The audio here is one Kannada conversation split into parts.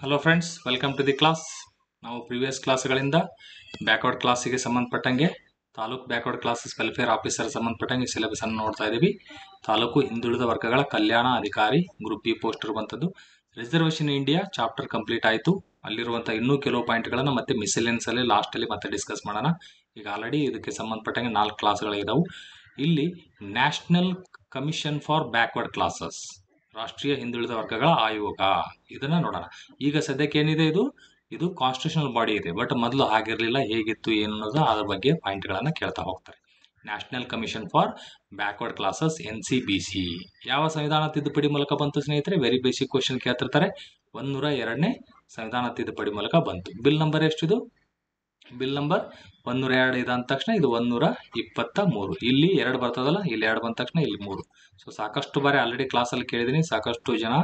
Hello friends, welcome to the class. ನಾವು ಪ್ರಿವಿಯಸ್ ಕ್ಲಾಸ್ಗಳಿಂದ ಬ್ಯಾಕ್ವರ್ಡ್ ಕ್ಲಾಸಿಗೆ ಸಂಬಂಧಪಟ್ಟಂಗೆ taluk backward classes welfare officer ಸಂಬಂಧಪಟ್ಟಂಗೆ ಸಿಲೆಬಸ್ ಅನ್ನು ನೋಡ್ತಾ ಇದ್ದೀವಿ. ತಾಲೂಕು ಹಿಂದುಳಿದ ವರ್ಗಗಳ ಕಲ್ಯಾಣ ಅಧಿಕಾರಿ ಗ್ರೂಪ್ ಬಿ ಪೋಸ್ಟ್ ಇರುವಂಥದ್ದು. ರಿಸರ್ವೇಷನ್ ಇಂಡಿಯಾ ಚಾಪ್ಟರ್ ಕಂಪ್ಲೀಟ್ ಆಯಿತು. ಅಲ್ಲಿರುವಂಥ ಇನ್ನೂ ಕೆಲವು ಪಾಯಿಂಟ್ಗಳನ್ನು ಮತ್ತೆ ಮಿಸ್ಸೆಲೆನ್ಸ್ ಅಲ್ಲಿ ಲಾಸ್ಟಲ್ಲಿ ಮತ್ತೆ ಡಿಸ್ಕಸ್ ಮಾಡೋಣ. ಈಗ ಆಲ್ರೆಡಿ ಇದಕ್ಕೆ ಸಂಬಂಧಪಟ್ಟಂಗೆ 4 ಕ್ಲಾಸ್ಗಳಿದಾವೆ. ಇಲ್ಲಿ national commission for backward classes, ರಾಷ್ಟ್ರೀಯ ಹಿಂದುಳಿದ ವರ್ಗಗಳ ಆಯೋಗ, ಇದನ್ನ ನೋಡೋಣ. ಈಗ ಸದ್ಯಕ್ಕೆ ಏನಿದೆ, ಇದು ಕಾನ್ಸ್ಟಿಟ್ಯೂಷನಲ್ ಬಾಡಿ ಇದೆ. ಬಟ್ ಮೊದಲು ಹಾಗಿರಲಿಲ್ಲ. ಹೇಗಿತ್ತು ಏನು ಅನ್ನೋದು ಅದ್ರ ಬಗ್ಗೆ ಪಾಯಿಂಟ್ಗಳನ್ನ ಕೇಳ್ತಾ ಹೋಗ್ತಾರೆ. National commission for backward classes NCBC ಯಾವ ಸಂವಿಧಾನ ತಿದ್ದುಪಡಿ ಮೂಲಕ ಬಂತು ಸ್ನೇಹಿತರೆ? ವೆರಿ ಬೇಸಿಕ್ ಕ್ವಶನ್ ಕೇಳ್ತಿರ್ತಾರೆ. 102ನೇ ಸಂವಿಧಾನ ತಿದ್ದುಪಡಿ ಮೂಲಕ ಬಂತು. ಬಿಲ್ ನಂಬರ್ ಎಷ್ಟಿದು? ಬಿಲ್ ನಂಬರ್ 102 ಇದೆ ಅಂದ ತಕ್ಷಣ ಇದು 123. ಇಲ್ಲಿ 2 ಬರ್ತದಲ್ಲ, ಇಲ್ಲಿ 2 ಬಂದ ತಕ್ಷಣ ಇಲ್ಲಿ 3. ಸೊ ಸಾಕಷ್ಟು ಬಾರಿ ಆಲ್ರೆಡಿ ಕ್ಲಾಸಲ್ಲಿ ಕೇಳಿದೀನಿ, ಸಾಕಷ್ಟು ಜನ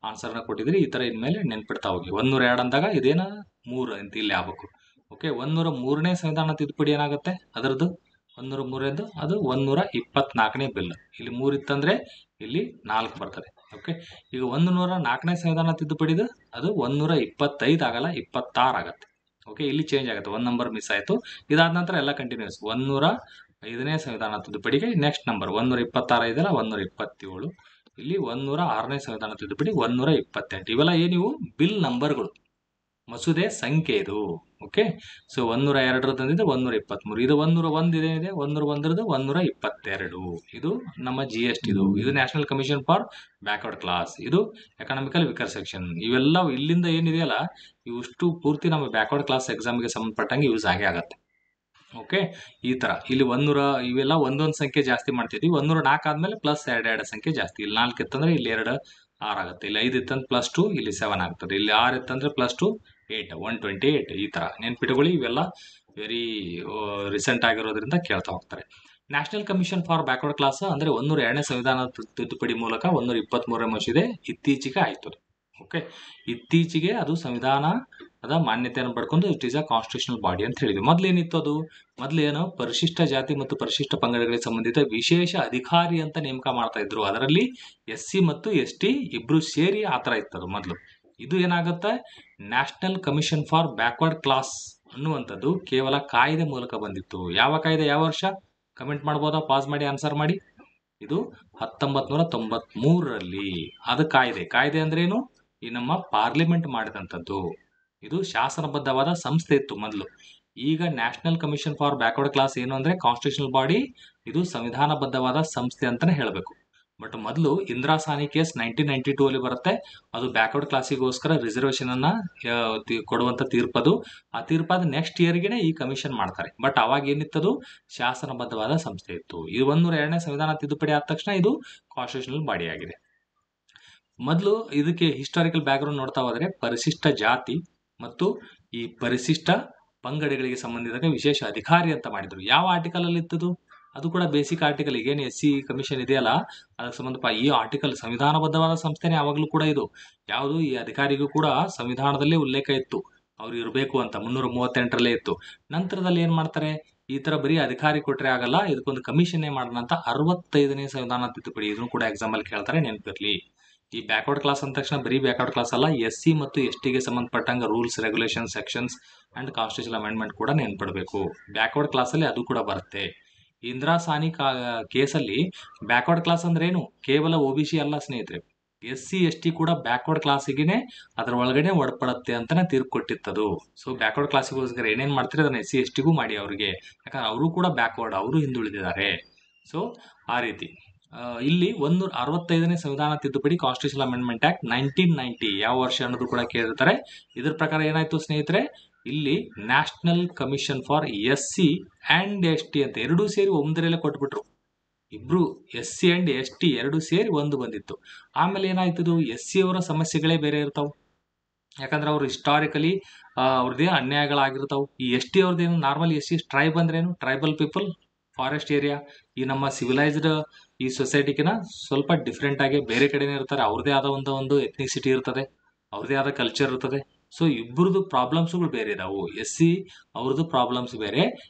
ಆನ್ಸರ್ನ ಕೊಟ್ಟಿದ್ದೀರಿ. ಈ ಥರ ಇನ್ಮೇಲೆ ನೆನ್ಪಿಡ್ತಾ ಹೋಗಿ. 102 ಅಂದಾಗ ಇದೇನ 3 ಅಂತ ಇಲ್ಲಿ ಆಗ್ಬೇಕು. ಓಕೆ, 103ನೇ ಸಂವಿಧಾನ ತಿದ್ದುಪಡಿ ಏನಾಗುತ್ತೆ ಅದರದ್ದು? 103 ಅದು 124ನೇ ಬಿಲ್. ಇಲ್ಲಿ 3 ಇತ್ತಂದ್ರೆ ಇಲ್ಲಿ 4 ಬರ್ತದೆ. ಓಕೆ, ಈಗ 104ನೇ ಸಂವಿಧಾನ ತಿದ್ದುಪಡಿದು ಅದು 125 ಆಗಲ್ಲ, 26 ಆಗತ್ತೆ. ಓಕೆ, ಇಲ್ಲಿ ಚೇಂಜ್ ಆಗುತ್ತೆ, 1 ನಂಬರ್ ಮಿಸ್ ಆಯಿತು. ಇದಾದ ನಂತರ ಎಲ್ಲ ಕಂಟಿನ್ಯೂಸ್. 105ನೇ ಸಂವಿಧಾನ ತಿದ್ದುಪಡಿಗೆ ನೆಕ್ಸ್ಟ್ ನಂಬರ್ 126 ಇದೆಯಲ್ಲ, 127. ಇಲ್ಲಿ 106ನೇ ಸಂವಿಧಾನ ತಿದ್ದುಪಡಿ 128. ಇವೆಲ್ಲ ಏನಿವು? ಬಿಲ್ ನಂಬರ್ಗಳು, ಮಸೂದೆ ಸಂಖ್ಯೆ ಇದು. ಓಕೆ, ಸೊ 102 ತಂದಿದ್ದು 123. ಇದು 101 ಇದೇನಿದೆ, 101 122. ಇದು ನಮ್ಮ GST. ಇದು national commission for backward class. ಇದು ಎಕನಾಮಿಕಲ್ ವೀಕರ್ ಸೆಕ್ಷನ್. ಇವೆಲ್ಲ ಇಲ್ಲಿಂದ ಏನಿದೆಯಲ್ಲ, ಇವಿಷ್ಟು ಪೂರ್ತಿ ನಮ್ಮ ಬ್ಯಾಕ್ವರ್ಡ್ ಕ್ಲಾಸ್ ಎಕ್ಸಾಮ್ಗೆ ಸಂಬಂಧಪಟ್ಟಂಗೆ ಯೂಸ್ ಆಗೇ ಆಗತ್ತೆ. ಓಕೆ, ಈ ತರ ಇಲ್ಲಿ 100 ಇವೆಲ್ಲ ಒಂದೊಂದು ಸಂಖ್ಯೆ ಜಾಸ್ತಿ ಮಾಡ್ತಿದ್ವಿ. 104 ಆದ್ಮೇಲೆ ಪ್ಲಸ್ 2 ಸಂಖ್ಯೆ ಜಾಸ್ತಿ. ಇಲ್ಲಿ 4 ಇತ್ತಂದ್ರೆ ಇಲ್ಲಿ 2 6 ಆಗುತ್ತೆ. ಇಲ್ಲಿ 5 ಇತ್ತಂದ್ರೆ +2 ಇಲ್ಲಿ 7 ಆಗ್ತದೆ. ಇಲ್ಲಿ 6 ಇತ್ತಂದ್ರೆ +2 8 128. ಈ ತರ ನೆನ್ಪಿಟ್ಕೊಳ್ಳಿ. ಇವೆಲ್ಲ ವೆರಿ ರೀಸೆಂಟ್ ಆಗಿರೋದ್ರಿಂದ ಕೇಳ್ತಾ ಹೋಗ್ತಾರೆ. National commission for backward class ಅಂದ್ರೆ 102ನೇ ಸಂವಿಧಾನ ತಿದ್ದುಪಡಿ ಮೂಲಕ 123ನೇ ಮಸೂದೆ ಇತ್ತೀಚೆಗೆ ಆಯ್ತು. ಓಕೆ, ಇತ್ತೀಚೆಗೆ ಅದು ಸಂವಿಧಾನದ ಮಾನ್ಯತೆಯನ್ನು ಪಡ್ಕೊಂಡು it is a constitutional body ಅಂತ ಹೇಳಿದ್ವಿ. ಮೊದ್ಲೇನಿತ್ತು ಅದು? ಮೊದ್ಲೇನು ಪರಿಶಿಷ್ಟ ಜಾತಿ ಮತ್ತು ಪರಿಶಿಷ್ಟ ಪಂಗಡಗಳಿಗೆ ಸಂಬಂಧಿತ ವಿಶೇಷ ಅಧಿಕಾರಿ ಅಂತ ನೇಮಕ ಮಾಡ್ತಾ ಇದ್ರು. ಅದರಲ್ಲಿ SC ಮತ್ತು ST ಇಬ್ರು ಸೇರಿ ಆತರ ಇತ್ತದು ಮೊದಲು. ಇದು ಏನಾಗುತ್ತೆ, national commission for backward class ಅನ್ನುವಂಥದ್ದು ಕೇವಲ ಕಾಯ್ದೆ ಮೂಲಕ ಬಂದಿತ್ತು. ಯಾವ ಕಾಯ್ದೆ, ಯಾವ ವರ್ಷ? ಕಮೆಂಟ್ ಮಾಡ್ಬೋದಾ? ಪಾಸ್ ಮಾಡಿ ಆನ್ಸರ್ ಮಾಡಿ. ಇದು 1993ರಲ್ಲಿ ಅದು ಕಾಯ್ದೆ ಅಂದ್ರೇನು? ಈ ನಮ್ಮ ಪಾರ್ಲಿಮೆಂಟ್ ಮಾಡಿದಂಥದ್ದು. ಇದು ಶಾಸನಬದ್ಧವಾದ ಸಂಸ್ಥೆ ಇತ್ತು ಮೊದಲು. ಈಗ national commission for backward class ಏನು ಅಂದ್ರೆ ಕಾನ್ಸ್ಟಿಟ್ಯೂಷನಲ್ ಬಾಡಿ. ಇದು ಸಂವಿಧಾನಬದ್ಧವಾದ ಸಂಸ್ಥೆ ಅಂತಾನೆ ಹೇಳಬೇಕು. ಬಟ್ ಮೊದಲು ಇಂದಿರಾ ಸಾನಿ ಕೇಸ್ 1992 ಅಲ್ಲಿ ಬರುತ್ತೆ. ಅದು ಬ್ಯಾಕ್ವರ್ಡ್ ಕ್ಲಾಸಿಗೋಸ್ಕರ ರಿಸರ್ವೇಷನ್ ಅನ್ನ ಕೊಡುವಂತ ತೀರ್ಪದು. ಆ ತೀರ್ಪಾದ ನೆಕ್ಸ್ಟ್ ಇಯರ್ಗೆನೆ ಈ ಕಮಿಷನ್ ಮಾಡ್ತಾರೆ. ಬಟ್ ಅವಾಗ ಏನಿತ್ತದು? ಶಾಸನಬದ್ಧವಾದ ಸಂಸ್ಥೆ ಇತ್ತು. ಇದು 102ನೇ ಸಂವಿಧಾನ ತಿದ್ದುಪಡಿ ಆದ ತಕ್ಷಣ ಇದು ಕಾನ್ಸ್ಟಿಟ್ಯೂಷನಲ್ ಬಾಡಿ ಆಗಿದೆ. ಮೊದಲು ಇದಕ್ಕೆ ಹಿಸ್ಟಾರಿಕಲ್ ಬ್ಯಾಕ್ಗ್ರೌಂಡ್ ನೋಡ್ತಾ ಹೋದ್ರೆ ಪರಿಶಿಷ್ಟ ಜಾತಿ ಮತ್ತು ಈ ಪರಿಶಿಷ್ಟ ಪಂಗಡಗಳಿಗೆ ಸಂಬಂಧಿಸಿದ ವಿಶೇಷ ಅಧಿಕಾರಿ ಅಂತ ಮಾಡಿದ್ರು. ಯಾವ ಆರ್ಟಿಕಲ್ ಅಲ್ಲಿ ಇತ್ತದು? ಅದು ಕೂಡ ಬೇಸಿಕ್ ಆರ್ಟಿಕಲ್. ಈಗೇನು SC ಕಮಿಷನ್ ಇದೆಯಲ್ಲ, ಅದಕ್ಕೆ ಸಂಬಂಧಪಟ್ಟ ಈ ಆರ್ಟಿಕಲ್ ಸಂವಿಧಾನಬದ್ಧವಾದ ಸಂಸ್ಥೆನೇ ಯಾವಾಗಲೂ ಕೂಡ ಇದು. ಯಾವುದು? ಈ ಅಧಿಕಾರಿಗೂ ಕೂಡ ಸಂವಿಧಾನದಲ್ಲೇ ಉಲ್ಲೇಖ ಇತ್ತು, ಅವ್ರು ಇರಬೇಕು ಅಂತ. 338ರಲ್ಲೇ ಇತ್ತು. ನಂತರದಲ್ಲಿ ಏನ್ ಮಾಡ್ತಾರೆ, ಈ ತರ ಬರೀ ಅಧಿಕಾರಿ ಕೊಟ್ರೆ ಆಗಲ್ಲ, ಇದಕ್ಕೊಂದು ಕಮಿಷನ್ ಮಾಡೋಣ ಅಂತ 65ನೇ ಸಂವಿಧಾನ ತಿದ್ದುಪಡಿ. ಇದನ್ನು ಕೂಡ ಎಕ್ಸಾಮ್ ಅಲ್ಲಿ ಕೇಳ್ತಾರೆ, ನೆನಪಿರ್ಲಿ. ಈ ಬ್ಯಾಕ್ವರ್ಡ್ ಕ್ಲಾಸ್ ಅಂದ ತಕ್ಷಣ ಬರೀ ಬ್ಯಾಕ್ವರ್ಡ್ ಕ್ಲಾಸ್ ಅಲ್ಲ, SC ಮತ್ತು ST ಗೆ ಸಂಬಂಧಪಟ್ಟಂಗ rules, regulation, sections and constitutional amendment ಕೂಡ ನೆನ್ಪಿಡಬೇಕು. ಬ್ಯಾಕ್ವರ್ಡ್ ಕ್ಲಾಸ್ ಅಲ್ಲಿ ಅದು ಕೂಡ ಬರುತ್ತೆ. ಇಂದಿರಾ ಸಾನಿ ಕೇಸಲ್ಲಿ ಬ್ಯಾಕ್ವರ್ಡ್ ಕ್ಲಾಸ್ ಅಂದ್ರೆ ಏನು? ಕೇವಲ OBC ಅಲ್ಲ ಸ್ನೇಹಿತರೆ, SC ST ಕೂಡ ಬ್ಯಾಕ್ವರ್ಡ್ ಕ್ಲಾಸಿಗೆ ಅದರ ಒಳಗಡೆ ಒಳಪಡುತ್ತೆ ಅಂತಾನೆ ತೀರ್ಪು ಕೊಟ್ಟಿತ್ತದು. ಸೊ ಬ್ಯಾಕ್ವರ್ಡ್ ಕ್ಲಾಸಿಗೋಸ್ಕರ ಏನೇನ್ ಮಾಡ್ತಾರೆ ಅದನ್ನ SC ST ಗೂ ಮಾಡಿ ಅವ್ರಿಗೆ, ಯಾಕಂದ್ರೆ ಅವರು ಕೂಡ ಬ್ಯಾಕ್ವರ್ಡ್, ಅವರು ಹಿಂದುಳಿದಿದ್ದಾರೆ. ಸೊ ಆ ರೀತಿ ಇಲ್ಲಿ 165ನೇ ಸಂವಿಧಾನ ತಿದ್ದುಪಡಿ ಕಾನ್ಸ್ಟಿಟ್ಯೂಷನಲ್ ಅಮೆಂಡ್ಮೆಂಟ್ ಆಕ್ಟ್ 1990 ಯಾವ ವರ್ಷ ಅನ್ನೋದು ಕೂಡ ಕೇಳಿರ್ತಾರೆ. ಇದ್ರ ಪ್ರಕಾರ ಏನಾಯ್ತು ಸ್ನೇಹಿತರೆ, ಇಲ್ಲಿ national commission for SC and ST ಅಂತ ಎರಡೂ ಸೇರಿ ಒಂದರಲ್ಲೇ ಕೊಟ್ಬಿಟ್ರು. ಇಬ್ರು SC ಅಂಡ್ ST ಎರಡು ಸೇರಿ ಒಂದು ಬಂದಿತ್ತು. ಆಮೇಲೆ ಏನಾಯ್ತದು, SC ಅವರ ಸಮಸ್ಯೆಗಳೇ ಬೇರೆ ಇರ್ತಾವ. ಯಾಕಂದ್ರೆ ಅವ್ರು ಹಿಸ್ಟಾರಿಕಲಿ ಅವ್ರದ್ದೇ ಅನ್ಯಾಯಗಳಾಗಿರ್ತಾವ. ಈ ST ಅವ್ರದ್ದೇನು, ನಾರ್ಮಲ್ SC ಟ್ರೈಬ್ ಅಂದ್ರೇನು? Tribal people, forest area. ಈ ನಮ್ಮ ಸಿವಿಲೈಸ್ಡ್ ಈ ಸೊಸೈಟಿಗಿನ ಸ್ವಲ್ಪ ಡಿಫ್ರೆಂಟ್ ಆಗಿ ಬೇರೆ ಕಡೆನೇ ಇರ್ತಾರೆ. ಅವ್ರದೇ ಆದ ಒಂದು ಎಥ್ನಿಸಿಟಿ ಇರ್ತದೆ, ಅವ್ರದೇ ಆದ ಕಲ್ಚರ್ ಇರ್ತದೆ. ಸೊ ಇಬ್ಬರದು ಪ್ರಾಬ್ಲಮ್ಸ್ಗಳು ಬೇರೆ ಇದಾವು. SC ಅವ್ರದ್ದು ಪ್ರಾಬ್ಲಮ್ಸ್ ಬೇರೆ,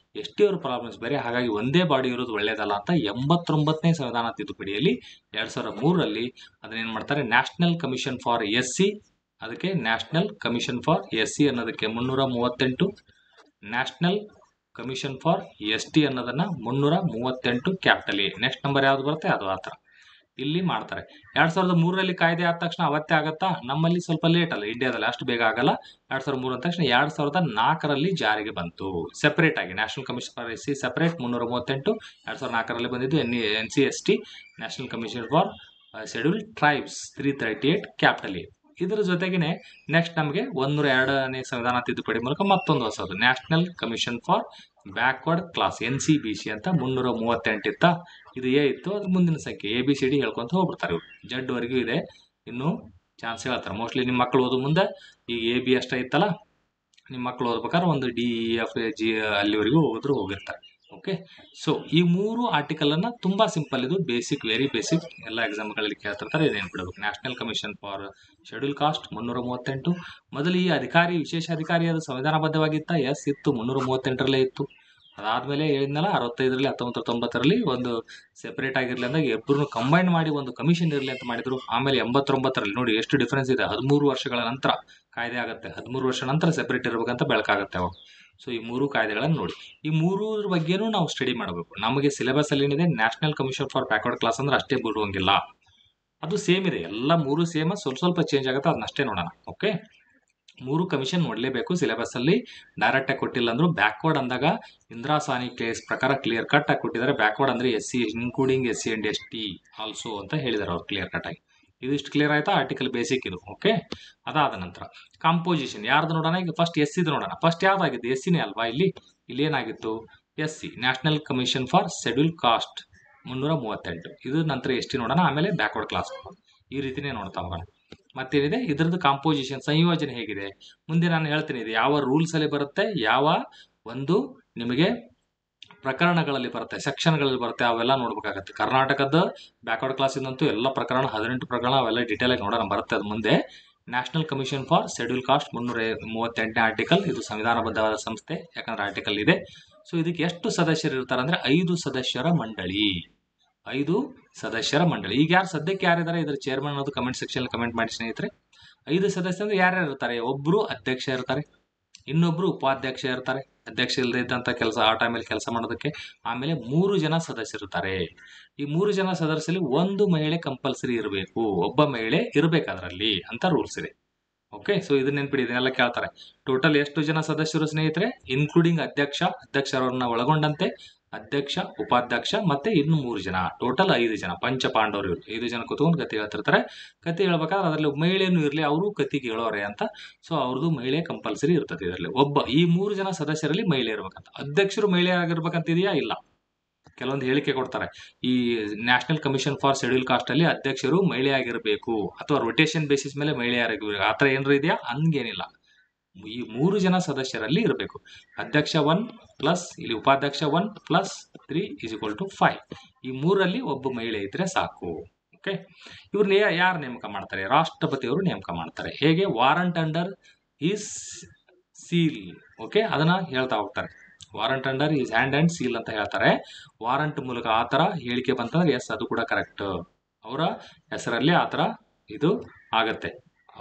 ST ಅವ್ರ ಪ್ರಾಬ್ಲಮ್ಸ್ ಬೇರೆ. ಹಾಗಾಗಿ ಒಂದೇ ಬಾಡಿ ಇರೋದು ಒಳ್ಳೇದಲ್ಲ ಅಂತ 89ನೇ ಸಂವಿಧಾನ ತಿದ್ದುಪಡಿಯಲ್ಲಿ 2003ರಲ್ಲಿ ಅದನ್ನೇನ್ ಮಾಡ್ತಾರೆ, ನ್ಯಾಷನಲ್ ಕಮಿಷನ್ ಫಾರ್ SC ಅದಕ್ಕೆ ನ್ಯಾಷನಲ್ ಕಮಿಷನ್ ಫಾರ್ SC ಅನ್ನೋದಕ್ಕೆ 338, ನ್ಯಾಷನಲ್ ಕಮಿಷನ್ ಫಾರ್ ST ಅನ್ನೋದನ್ನ 338 ಕ್ಯಾಪಿಟಲ್ A. ನೆಕ್ಸ್ಟ್ ನಂಬರ್ ಯಾವ್ದು ಬರುತ್ತೆ ಅದು ಆ ಥರ ಇಲ್ಲಿ ಮಾಡ್ತಾರೆ. 2003ರಲ್ಲಿ ಕಾಯ್ದೆ ಆದ ತಕ್ಷಣ ಅವತ್ತೇ ಆಗತ್ತಾ? ನಮ್ಮಲ್ಲಿ ಸ್ವಲ್ಪ ಲೇಟ್ ಅಲ್ಲ, ಇಂಡಿಯಾದಲ್ಲಿ ಅಷ್ಟು ಬೇಗ ಆಗಲ್ಲ. 2003 ಅಂದ ತಕ್ಷಣ 2004ರಲ್ಲಿ ಜಾರಿಗೆ ಬಂತು ಸೆಪರೇಟ್ ಆಗಿ. National commission for SC separate 338 2004ರಲ್ಲಿ ಬಂದಿದ್ದು. NCST national commission for scheduled tribes 338 capital A. ಇದರ ಜೊತೆಗೇನೆ ನೆಕ್ಸ್ಟ್ ನಮಗೆ 102ನೇ ಸಂವಿಧಾನ ತಿದ್ದುಪಡಿ ಮೂಲಕ ಮತ್ತೊಂದು ಹೊಸದು national commission for backward class NCBC ಅಂತ 338 ಇತ್ತ. ಇದು A ಇತ್ತು, ಅದ್ರ ಮುಂದಿನ ಸಂಖ್ಯೆ ABCD ಹೇಳ್ಕೊಂತ ಹೋಗ್ಬಿಡ್ತಾರೆ ಇವರು. Z ವರೆಗೂ ಇದೆ, ಇನ್ನು ಚಾನ್ಸ್ ಹೇಳ್ತಾರೆ. ಮೋಸ್ಟ್ಲಿ ನಿಮ್ಮ ಮಕ್ಕಳು ಓದೋ ಮುಂದೆ ಈ AB ಅಷ್ಟೇ ಇತ್ತಲ್ಲ, ನಿಮ್ಮ ಮಕ್ಕಳು ಓದ್ಬೇಕಾದ್ರೆ ಒಂದು DEF G ಅಲ್ಲಿವರೆಗೂ ಹೋಗಿರ್ತಾರೆ. ಓಕೆ, ಸೊ ಈ 3 ಆರ್ಟಿಕಲ್ ಅನ್ನ ತುಂಬಾ ಸಿಂಪಲ್, ಇದು ಬೇಸಿಕ್, ವೆರಿ ಬೇಸಿಕ್, ಎಲ್ಲ ಎಕ್ಸಾಮ್ಗಳಲ್ಲಿ ಕೇಳ್ತಿರ್ತಾರೆ. ಇದೇನು ಬಿಡಬೇಕು. National commission for schedule cost 338. ಮೊದಲು ಈ ಅಧಿಕಾರಿ, ವಿಶೇಷ ಅಧಿಕಾರಿ ಅದು ಸಂವಿಧಾನಬದ್ಧವಾಗಿತ್ತ? ಎಸ್ ಇತ್ತು, 338ರಲ್ಲೇ ಇತ್ತು. ಅದಾದ್ಮೇಲೆ ಹೇಳಿದ್ನಲ್ಲ 65ರಲ್ಲಿ 1990ರಲ್ಲಿ ಒಂದು ಸೆಪರೇಟ್ ಆಗಿರ್ಲಿ ಅಂದಾಗ ಇಬ್ಬರನ್ನು ಕಂಬೈನ್ ಮಾಡಿ ಒಂದು ಕಮಿಷನ್ ಇರಲಿ ಅಂತ ಮಾಡಿದ್ರು. ಆಮೇಲೆ 89ರಲ್ಲಿ ನೋಡಿ ಎಷ್ಟು ಡಿಫರೆನ್ಸ್ ಇದೆ. 13 ವರ್ಷಗಳ ನಂತರ ಕಾಯ್ದೆ ಆಗುತ್ತೆ, 13 ವರ್ಷ ನಂತರ ಸೆಪರೇಟ್ ಇರಬೇಕಂತ ಬೆಳಕಾಗುತ್ತೆ ಅವಾಗ. ಸೊ ಈ 3 ಕಾಯ್ದೆಗಳನ್ನು ನೋಡಿ, ಈ 3 ಬಗ್ಗೆನೂ ನಾವು ಸ್ಟಡಿ ಮಾಡಬೇಕು. ನಮಗೆ ಸಿಲೆಬಸ್ ಅಲ್ಲಿ ಏನಿದೆ national commission for backward class ಅಂದ್ರೆ ಅಷ್ಟೇ ಬಿಡುವಂಗಿಲ್ಲ, ಅದು ಸೇಮ್ ಇದೆ, ಎಲ್ಲ 3 ಸೇಮ್, ಸ್ವಲ್ಪ ಚೇಂಜ್ ಆಗುತ್ತೆ, ಅದನ್ನಷ್ಟೇ ನೋಡೋಣ. ಓಕೆ, 3 ಕಮಿಷನ್ ನೋಡಲೇಬೇಕು. ಸಿಲೆಬಸ್ ಅಲ್ಲಿ ಡೈರೆಕ್ಟ್ ಆಗಿ ಕೊಟ್ಟಿಲ್ಲ ಅಂದ್ರು ಬ್ಯಾಕ್ವರ್ಡ್ ಅಂದಾಗ ಇಂದಿರಾ ಸಾನಿ ಕೇಸ್ ಪ್ರಕಾರ ಕ್ಲಿಯರ್ ಕಟ್ ಆಗಿ ಕೊಟ್ಟಿದ್ದಾರೆ. ಬ್ಯಾಕ್ವರ್ಡ್ ಅಂದ್ರೆ SC including SC and ST also ಅಂತ ಹೇಳಿದ್ದಾರೆ ಅವ್ರು ಕ್ಲಿಯರ್ ಕಟ್ ಆಗಿ. ಇದಿಷ್ಟು ಕ್ಲಿಯರ್ ಆಯ್ತಾ? ಆರ್ಟಿಕಲ್ ಬೇಸಿಕ್ ಇದು. ಓಕೆ, ಅದಾದ ನಂತರ ಕಾಂಪೋಸಿಷನ್ ಯಾರ್ದು ನೋಡೋಣ. ಈಗ ಫಸ್ಟ್ SC ನೋಡೋಣ. ಫಸ್ಟ್ ಯಾವ್ದಾಗಿತ್ತು? SCನೇ ಅಲ್ವಾ? ಇಲ್ಲಿ ಏನಾಗಿತ್ತು? SC national commission for schedule cost 338. ಇದು ನಂತರ ST ನೋಡೋಣ, ಆಮೇಲೆ ಬ್ಯಾಕ್ವರ್ಡ್ ಕ್ಲಾಸ್. ಈ ರೀತಿನೇ ನೋಡ್ತಾ ಹೋಗೋಣ. ಮತ್ತೇನಿದೆ ಇದ್ರದ್ದು ಕಾಂಪೋಸಿಷನ್, ಸಂಯೋಜನೆ ಹೇಗಿದೆ ಮುಂದೆ ನಾನು ಹೇಳ್ತೀನಿ. ಇದು ಯಾವ ರೂಲ್ಸ್ ಅಲ್ಲಿ ಬರುತ್ತೆ, ಯಾವ ಒಂದು ನಿಮಗೆ ಪ್ರಕರಣಗಳಲ್ಲಿ ಬರುತ್ತೆ, ಸೆಕ್ಷನ್ಗಳಲ್ಲಿ ಬರುತ್ತೆ, ಅವೆಲ್ಲ ನೋಡ್ಬೇಕಾಗತ್ತೆ. ಕರ್ನಾಟಕದ ಬ್ಯಾಕ್ವರ್ಡ್ ಕ್ಲಾಸ್ ಇಂದಂತೂ ಎಲ್ಲ ಪ್ರಕರಣ 18 ಪ್ರಕರಣ ಅವೆಲ್ಲ ಡೀಟೇಲ್ ಆಗಿ ನೋಡೋಣ ಬರುತ್ತೆ ಅದು ಮುಂದೆ. National commission for schedule caste 338ನೇ ಆರ್ಟಿಕಲ್. ಇದು ಸಂವಿಧಾನಬದ್ಧವಾದ ಸಂಸ್ಥೆ, ಯಾಕಂದ್ರೆ ಆರ್ಟಿಕಲ್ ಇದೆ. ಸೊ ಇದಕ್ಕೆ ಎಷ್ಟು ಸದಸ್ಯರು ಇರ್ತಾರೆ ಅಂದ್ರೆ 5 ಸದಸ್ಯರ ಮಂಡಳಿ. 5 ಸದಸ್ಯರ ಮಂಡಳಿ. ಈಗ ಯಾರು ಸದ್ಯಕ್ಕೆ ಯಾರಿದ್ದಾರೆ ಇದ್ರ ಚೇರ್ಮನ್ ಅನ್ನೋದು ಕಮೆಂಟ್ ಸೆಕ್ಷನ್ ಕಮೆಂಟ್ ಮಾಡಿ ಸ್ನೇಹಿತರೆ. 5 ಸದಸ್ಯರು ಯಾರ್ಯಾರು ಇರ್ತಾರೆ? ಒಬ್ರು ಅಧ್ಯಕ್ಷ ಇರ್ತಾರೆ, ಇನ್ನೊಬ್ರು ಉಪಾಧ್ಯಕ್ಷ ಇರ್ತಾರೆ, ಅಧ್ಯಕ್ಷ ಇಲ್ಲದೆ ಇದ್ದಂತ ಕೆಲಸ ಆ ಟೈಮಲ್ಲಿ ಕೆಲಸ ಮಾಡೋದಕ್ಕೆ. ಆಮೇಲೆ 3 ಜನ ಸದಸ್ಯರಿರ್ತಾರೆ. ಈ 3 ಜನ ಸದಸ್ಯರಲ್ಲಿ 1 ಮಹಿಳೆ ಕಂಪಲ್ಸರಿ ಇರಬೇಕು, ಒಬ್ಬ ಮಹಿಳೆ ಇರಬೇಕು ಅದರಲ್ಲಿ ಅಂತ ರೂಲ್ಸ್ ಇದೆ. ಓಕೆ, ಸೊ ಇದನ್ನ ನೆನ್ಪಿಡಿ, ಇದನ್ನೆಲ್ಲ ಕೇಳ್ತಾರೆ. ಟೋಟಲ್ ಎಷ್ಟು ಜನ ಸದಸ್ಯರು ಸ್ನೇಹಿತರೆ? ಇನ್ಕ್ಲೂಡಿಂಗ್ ಅಧ್ಯಕ್ಷರನ್ನ ಒಳಗೊಂಡಂತೆ ಅಧ್ಯಕ್ಷ, ಉಪಾಧ್ಯಕ್ಷ ಮತ್ತೆ ಇನ್ನು 3 ಜನ, ಟೋಟಲ್ 5 ಜನ. ಪಂಚ ಪಾಂಡವರು ಇವರು 5 ಜನ ಕೂತ್ಕೊಂಡು ಕತೆ ಹೇಳ್ತಿರ್ತಾರೆ. ಕತೆ ಹೇಳ್ಬೇಕಾದ್ರೆ ಅದರಲ್ಲಿ ಮಹಿಳೆಯನ್ನು ಇರಲಿ, ಅವರು ಕತೆಗೆ ಹೇಳೋರೆ ಅಂತ. ಸೊ ಅವ್ರದ್ದು ಮಹಿಳೆ ಕಂಪಲ್ಸರಿ ಇರ್ತದೆ ಇದರಲ್ಲಿ. ಈ 3 ಜನ ಸದಸ್ಯರಲ್ಲಿ ಮಹಿಳೆ ಇರ್ಬೇಕಂತ. ಅಧ್ಯಕ್ಷರು ಮಹಿಳೆ ಆಗಿರ್ಬೇಕಂತ ಇದೆಯಾ? ಇಲ್ಲ, ಕೆಲವೊಂದು ಹೇಳಿಕೆ ಕೊಡ್ತಾರೆ. ಈ national commission for schedule cost ಅಲ್ಲಿ ಅಧ್ಯಕ್ಷರು ಮಹಿಳೆ ಆಗಿರಬೇಕು ಅಥವಾ ರೊಟೇಷನ್ ಬೇಸಿಸ್ ಮೇಲೆ ಮಹಿಳೆ ಆಗಿರ್ಬೇಕು, ಆತರ ಏನಾರು ಇದೆಯಾ? ಹಂಗೇನಿಲ್ಲ. ಈ 3 ಜನ ಸದಸ್ಯರಲ್ಲಿ ಇರಬೇಕು. ಅಧ್ಯಕ್ಷ 1 ಪ್ಲಸ್ ಇಲ್ಲಿ ಉಪಾಧ್ಯಕ್ಷ 1 ಪ್ಲಸ್ 3 = 5. ಈ 3ರಲ್ಲಿ ಒಬ್ಬ ಮಹಿಳೆ ಇದ್ರೆ ಸಾಕು. ಓಕೆ, ಇವ್ರನ್ನ ಯಾರು ನೇಮಕ ಮಾಡ್ತಾರೆ? ರಾಷ್ಟ್ರಪತಿಯವರು ನೇಮಕ ಮಾಡ್ತಾರೆ. ಹೇಗೆ? Warrant under is seal. Okay, ಅದನ್ನ ಹೇಳ್ತಾ ಹೋಗ್ತಾರೆ. Warrant under his hand and seal ಅಂತ ಹೇಳ್ತಾರೆ. ವಾರಂಟ್ ಮೂಲಕ ಆತರ ಹೇಳಿಕೆ ಬಂತಂದ್ರೆ ಎಸ್, ಅದು ಕೂಡ ಕರೆಕ್ಟ್. ಅವರ ಹೆಸರಲ್ಲಿ ಆತರ ಇದು ಆಗತ್ತೆ,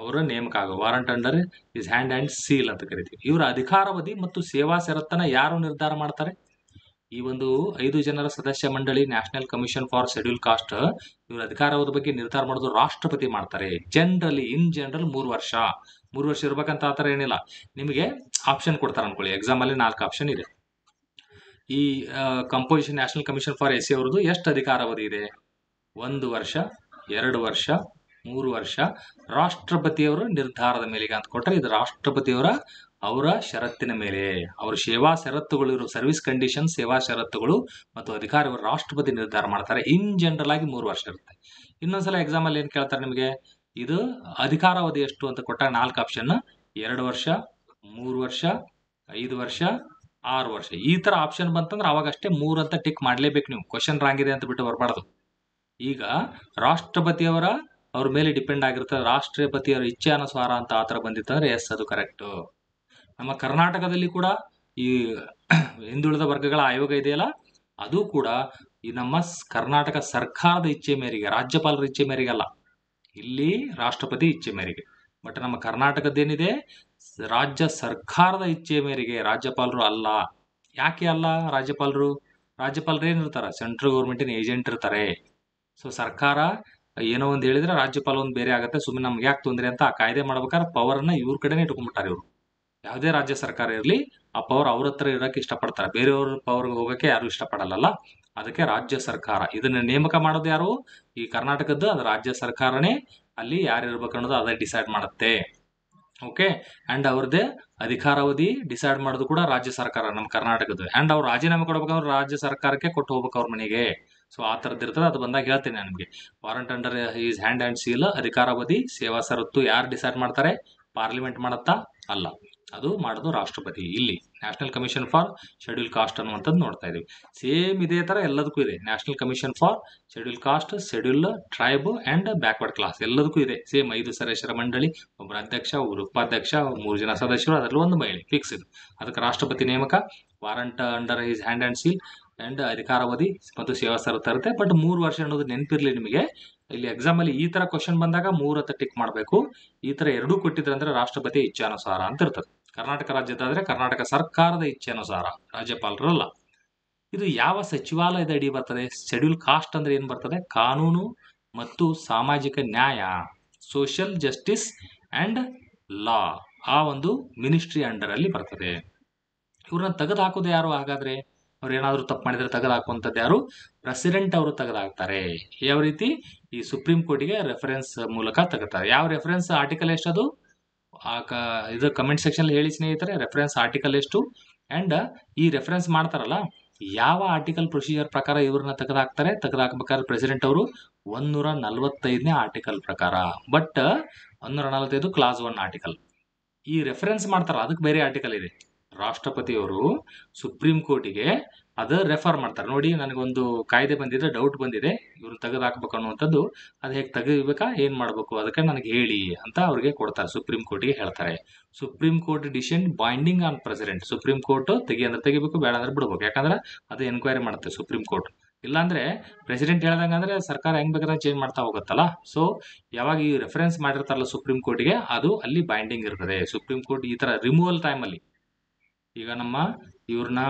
ಅವರ ನೇಮಕ ಆಗೋ. Warrant under his hand and seal ಅಂತ ಕರಿತೀವಿ. ಇವರ ಅಧಿಕಾರಾವಧಿ ಮತ್ತು ಸೇವಾ ಷರತ್ತನ್ನ ಯಾರು ನಿರ್ಧಾರ ಮಾಡ್ತಾರೆ? ಈ ಒಂದು 5 ಜನರ ಸದಸ್ಯ ಮಂಡಳಿ national commission for schedule cost, ಇವರ ಅಧಿಕಾರಾವಧಿ ಬಗ್ಗೆ ನಿರ್ಧಾರ ಮಾಡೋದು ರಾಷ್ಟ್ರಪತಿ ಮಾಡ್ತಾರೆ. ಜನರಲಿ, ಇನ್ ಜನರಲ್ 3 ವರ್ಷ ಇರ್ಬೇಕಂತ ಆತರ ಏನಿಲ್ಲ. ನಿಮಗೆ ಆಪ್ಷನ್ ಕೊಡ್ತಾರೆ ಅನ್ಕೊಳ್ಳಿ, ಎಕ್ಸಾಮ್ ಅಲ್ಲಿ 4 ಆಪ್ಷನ್ ಇದೆ. ಈ composition national commission for SC ಅವರದು ಎಷ್ಟು ಅಧಿಕಾರಾವಧಿ ಇದೆ? 1 ವರ್ಷ, 2 ವರ್ಷ, 3 ವರ್ಷ. ರಾಷ್ಟ್ರಪತಿಯವರ ನಿರ್ಧಾರದ ಮೇಲೆ ಅಂತ ಕೊಟ್ಟರೆ ಇದು ಅವರ ಷರತ್ತಿನ ಮೇಲೆ, ಅವರ ಸೇವಾ ಷರತ್ತುಗಳು ಇರೋ ಸರ್ವಿಸ್ ಕಂಡೀಷನ್, ಸೇವಾ ಷರತ್ತುಗಳು ಮತ್ತು ಅಧಿಕಾರಿಗಳು ರಾಷ್ಟ್ರಪತಿ ನಿರ್ಧಾರ ಮಾಡ್ತಾರೆ. ಇನ್ ಜನರಲ್ ಆಗಿ 3 ವರ್ಷ ಇರುತ್ತೆ. ಇನ್ನೊಂದ್ಸಲ ಎಕ್ಸಾಮ್ ಅಲ್ಲಿ ಏನ್ ಕೇಳ್ತಾರೆ ನಿಮಗೆ, ಇದು ಅಧಿಕಾರಾವಧಿ ಎಷ್ಟು ಅಂತ ಕೊಟ್ಟಾಗ 4 ಆಪ್ಷನ್, 2 ವರ್ಷ, 3 ವರ್ಷ, 5 ವರ್ಷ, 6 ವರ್ಷ. ಈ ತರ ಆಪ್ಷನ್ ಬಂತಂದ್ರೆ ಅವಾಗಷ್ಟೇ 3 ಅಂತ ಟಿಕ್ ಮಾಡ್ಲೇಬೇಕು ನೀವು. ಕ್ವಶನ್ ರಾಂಗ್ ಇದೆ ಅಂತ ಬಿಟ್ಟು ಬರಬಾರ್ದು. ಈಗ ರಾಷ್ಟ್ರಪತಿಯವರ ಅವ್ರ ಮೇಲೆ ಡಿಪೆಂಡ್ ಆಗಿರ್ತದೆ. ರಾಷ್ಟ್ರಪತಿಯವರ ಇಚ್ಛೆ ಅನುಸಾರ ಅಂತ ಆತರ ಬಂದಿತ್ತಂದ್ರೆ ಎಸ್, ಅದು ಕರೆಕ್ಟ್. ನಮ್ಮ ಕರ್ನಾಟಕದಲ್ಲಿ ಕೂಡ ಈ ಹಿಂದುಳಿದ ವರ್ಗಗಳ ಆಯೋಗ ಇದೆಯಲ್ಲ, ಅದು ಕೂಡ ಈ ನಮ್ಮ ಕರ್ನಾಟಕ ಸರ್ಕಾರದ ಇಚ್ಛೆ ಮೇರೆಗೆ, ರಾಜ್ಯಪಾಲರ ಇಚ್ಛೆ ಮೇರೆಗೆ ಅಲ್ಲ, ಇಲ್ಲಿ ರಾಷ್ಟ್ರಪತಿ ಇಚ್ಛೆ ಮೇರೆಗೆ. ಬಟ್ ನಮ್ಮ ಕರ್ನಾಟಕದ್ದೇನಿದೆ ರಾಜ್ಯ ಸರ್ಕಾರದ ಇಚ್ಛೆಯ ಮೇರೆಗೆ, ರಾಜ್ಯಪಾಲರು ಅಲ್ಲ. ಯಾಕೆ ಅಲ್ಲ ರಾಜ್ಯಪಾಲರು ಏನಿರ್ತಾರ, ಸೆಂಟ್ರಲ್ ಗೌರ್ಮೆಂಟಿನ ಏಜೆಂಟ್ ಇರ್ತಾರೆ. ಸೊ ಸರ್ಕಾರ ಏನೋ ಒಂದು ಹೇಳಿದ್ರೆ ರಾಜ್ಯಪಾಲ ಒಂದು ಬೇರೆ ಆಗುತ್ತೆ. ಸುಮ್ಮನೆ ನಮ್ಗೆ ಯಾಕೆ ತೊಂದರೆ ಅಂತ ಆ ಕಾಯ್ದೆ ಮಾಡ್ಬೇಕಾದ್ರೆ ಪವರ್ನ ಇವ್ರ ಕಡೆನೇ ಇಟ್ಕೊಂಡ್ಬಿಟ್ಟಾರೆ ಇವರು. ಯಾವುದೇ ರಾಜ್ಯ ಸರ್ಕಾರ ಇರಲಿ ಆ ಪವರ್ ಅವ್ರ ಹತ್ರ ಇರೋಕೆ ಇಷ್ಟಪಡ್ತಾರೆ, ಬೇರೆಯವ್ರ ಪವರ್ಗೆ ಹೋಗೋಕೆ ಯಾರು ಇಷ್ಟಪಡಲ್ಲ. ಅದಕ್ಕೆ ರಾಜ್ಯ ಸರ್ಕಾರ ಇದನ್ನ ನೇಮಕ ಮಾಡೋದು ಯಾರು, ಈ ಕರ್ನಾಟಕದ್ದು ಅದು ರಾಜ್ಯ ಸರ್ಕಾರನೇ ಅಲ್ಲಿ ಯಾರು ಇರ್ಬೇಕು ಅನ್ನೋದು ಅದೇ ಡಿಸೈಡ್ ಮಾಡುತ್ತೆ. ಓಕೆ, ಅಂಡ್ ಅವ್ರದ್ದೇ ಅಧಿಕಾರಾವಧಿ ಡಿಸೈಡ್ ಮಾಡೋದು ಕೂಡ ರಾಜ್ಯ ಸರ್ಕಾರ ನಮ್ಮ ಕರ್ನಾಟಕದ್ದು. ಅಂಡ್ ಅವ್ರು ರಾಜೀನಾಮೆ ಕೊಡ್ಬೇಕಂದ್ರೆ ರಾಜ್ಯ ಸರ್ಕಾರಕ್ಕೆ ಕೊಟ್ಟು ಹೋಗ್ಬೇಕು ಅವ್ರ ಮನೆಗೆ. ಸೊ ಆ ಥರದ್ದು ಇರ್ತದೆ. ಅದು ಬಂದಾಗ ಹೇಳ್ತೀನಿ ನಾನು ನಿಮಗೆ. Warrant under his hand and seal, ಅಧಿಕಾರಾವಧಿ ಸೇವಾ ಸರತ್ತು ಯಾರು ಡಿಸೈಡ್ ಮಾಡ್ತಾರೆ, ಪಾರ್ಲಿಮೆಂಟ್ ಮಾಡುತ್ತಾ? ಅಲ್ಲ, ಅದು ಮಾಡೋದು ರಾಷ್ಟ್ರಪತಿ. ಇಲ್ಲಿ national commission for schedule cost ಅನ್ನುವಂಥದ್ದು ನೋಡ್ತಾ ಇದೀವಿ. ಸೇಮ್ ಇದೇ ತರ ಎಲ್ಲದಕ್ಕೂ ಇದೆ. National commission for schedule cost, schedule tribe and backward class ಎಲ್ಲದಕ್ಕೂ ಇದೆ ಸೇಮ್. 5 ಸದಸ್ಯರ ಮಂಡಳಿ, ಒಬ್ಬರ ಅಧ್ಯಕ್ಷ, ಒಬ್ಬರು ಉಪಾಧ್ಯಕ್ಷ, 3 ಜನ ಸದಸ್ಯರು, ಅದರಲ್ಲಿ 1 ಮಹಿಳೆ, ಫಿಕ್ಸ್ ಇದು. ಅದಕ್ಕೆ ರಾಷ್ಟ್ರಪತಿ ನೇಮಕ, warrant under his hand and seal and ಅಧಿಕಾರಾವಧಿ ಮತ್ತು ಸೇವಾ ಸರತ್ತು ಇರುತ್ತೆ. ಬಟ್ 3 ವರ್ಷ ಅನ್ನೋದು ನೆನಪಿರ್ಲಿ ನಿಮಗೆ. ಇಲ್ಲಿ ಎಕ್ಸಾಮ್ ಅಲ್ಲಿ ಈ ತರ ಕ್ವಶನ್ ಬಂದಾಗ 3 ಅಂತ ಟಿಕ್ ಮಾಡಬೇಕು. ಈ ತರ 2 ಕೊಟ್ಟಿದ್ರೆ ಅಂದ್ರೆ ರಾಷ್ಟ್ರಪತಿ ಇಚ್ಛಾನುಸಾರ ಅಂತ ಇರ್ತದೆ. ಕರ್ನಾಟಕ ರಾಜ್ಯದಾದ್ರೆ ಕರ್ನಾಟಕ ಸರ್ಕಾರದ ಇಚ್ಛಾನುಸಾರ, ರಾಜ್ಯಪಾಲರಲ್ಲ. ಇದು ಯಾವ ಸಚಿವಾಲಯದ ಅಡಿ ಬರ್ತದೆ? ಶೆಡ್ಯೂಲ್ ಕಾಸ್ಟ್ ಅಂದ್ರೆ ಏನ್ ಬರ್ತದೆ? ಕಾನೂನು ಮತ್ತು ಸಾಮಾಜಿಕ ನ್ಯಾಯ, ಸೋಷಿಯಲ್ ಜಸ್ಟಿಸ್ ಅಂಡ್ ಲಾ, ಆ ಒಂದು ಮಿನಿಸ್ಟ್ರಿ ಅಂಡರ್ ಅಲ್ಲಿ ಬರ್ತದೆ. ಇವ್ರನ್ನ ತೆಗೆದು ಹಾಕೋದು ಯಾರು? ಹಾಗಾದ್ರೆ ಅವ್ರು ಏನಾದ್ರು ತಪ್ಪು ಮಾಡಿದ್ರೆ ತೆಗೆದು ಹಾಕುವಂಥದ್ದು ಯಾರು? ಪ್ರೆಸಿಡೆಂಟ್ ಅವರು ತೆಗೆದಾಕ್ತಾರೆ. ಯಾವ ರೀತಿ? ಈ ಸುಪ್ರೀಂ ಕೋರ್ಟಿಗೆ ರೆಫರೆನ್ಸ್ ಮೂಲಕ ತೆಗೆತಾರೆ. ಯಾವ ರೆಫರೆನ್ಸ್ ಆರ್ಟಿಕಲ್ ಎಷ್ಟದು? ಇದು ಕಮೆಂಟ್ ಸೆಕ್ಷನ್ ಹೇಳಿ ಸ್ನೇಹಿತರೆ, ರೆಫರೆನ್ಸ್ ಆರ್ಟಿಕಲ್ ಎಷ್ಟು? ಅಂಡ್ ಈ ರೆಫರೆನ್ಸ್ ಮಾಡ್ತಾರಲ್ಲ, ಯಾವ ಆರ್ಟಿಕಲ್ ಪ್ರೊಸೀಜರ್ ಪ್ರಕಾರ ಇವ್ರನ್ನ ತೆಗೆದಾಕ್ತಾರೆ? ತೆಗೆದಾಕ್ಬೇಕಾದ್ರೆ ಪ್ರೆಸಿಡೆಂಟ್ ಅವರು 145ನೇ ಆರ್ಟಿಕಲ್ ಪ್ರಕಾರ. But 145 class 1 article. ಈ ರೆಫರೆನ್ಸ್ ಮಾಡ್ತಾರಲ್ಲ ಅದಕ್ಕೆ ಬೇರೆ ಆರ್ಟಿಕಲ್ ಇದೆ. ರಾಷ್ಟ್ರಪತಿಯವರು ಸುಪ್ರೀಂ ಕೋರ್ಟಿಗೆ ಅದು ರೆಫರ್ ಮಾಡ್ತಾರೆ. ನೋಡಿ, ನನಗೊಂದು ಕಾಯ್ದೆ ಬಂದಿದೆ, ಡೌಟ್ ಬಂದಿದೆ, ಇವ್ರನ್ನ ತೆಗೆದು ಹಾಕ್ಬೇಕು ಅನ್ನುವಂಥದ್ದು, ಅದು ಹೇಗೆ ತೆಗಿಬೇಕಾ, ಏನ್ ಮಾಡ್ಬೇಕು, ಅದಕ್ಕೆ ನನಗೆ ಹೇಳಿ ಅಂತ ಅವ್ರಿಗೆ ಕೊಡ್ತಾರೆ. ಸುಪ್ರೀಂ ಕೋರ್ಟಿಗೆ ಹೇಳ್ತಾರೆ. Supreme court decision binding on president. Supreme court ಅಂದ್ರೆ ತೆಗಿಬೇಕು, ಬೇಡ ಅಂದ್ರೆ ಬಿಡ್ಬೇಕು. ಯಾಕಂದ್ರೆ ಅದು ಎನ್ಕ್ವೈರಿ ಮಾಡುತ್ತೆ ಸುಪ್ರೀಂ ಕೋರ್ಟ್. ಇಲ್ಲಾಂದ್ರೆ ಪ್ರೆಸಿಡೆಂಟ್ ಹೇಳ್ದಂಗಂದ್ರೆ ಸರ್ಕಾರ ಹೆಂಗ್ ಬೇಕಾದ್ರೆ ಚೇಂಜ್ ಮಾಡ್ತಾ ಹೋಗುತ್ತಲ್ಲ. ಸೊ ಯಾವಾಗ ಈ ರೆಫರೆನ್ಸ್ ಮಾಡಿರ್ತಾರಲ್ಲ ಸುಪ್ರೀಂ ಕೋರ್ಟಿಗೆ, ಅದು ಅಲ್ಲಿ ಬೈಂಡಿಂಗ್ ಇರ್ತದೆ. ಸುಪ್ರೀಂ ಕೋರ್ಟ್ ಈ ತರ ರಿಮೂವಲ್ ಟೈಮ್ ಅಲ್ಲಿ, ಈಗ ನಮ್ಮ ಇವ್ರನ್ನ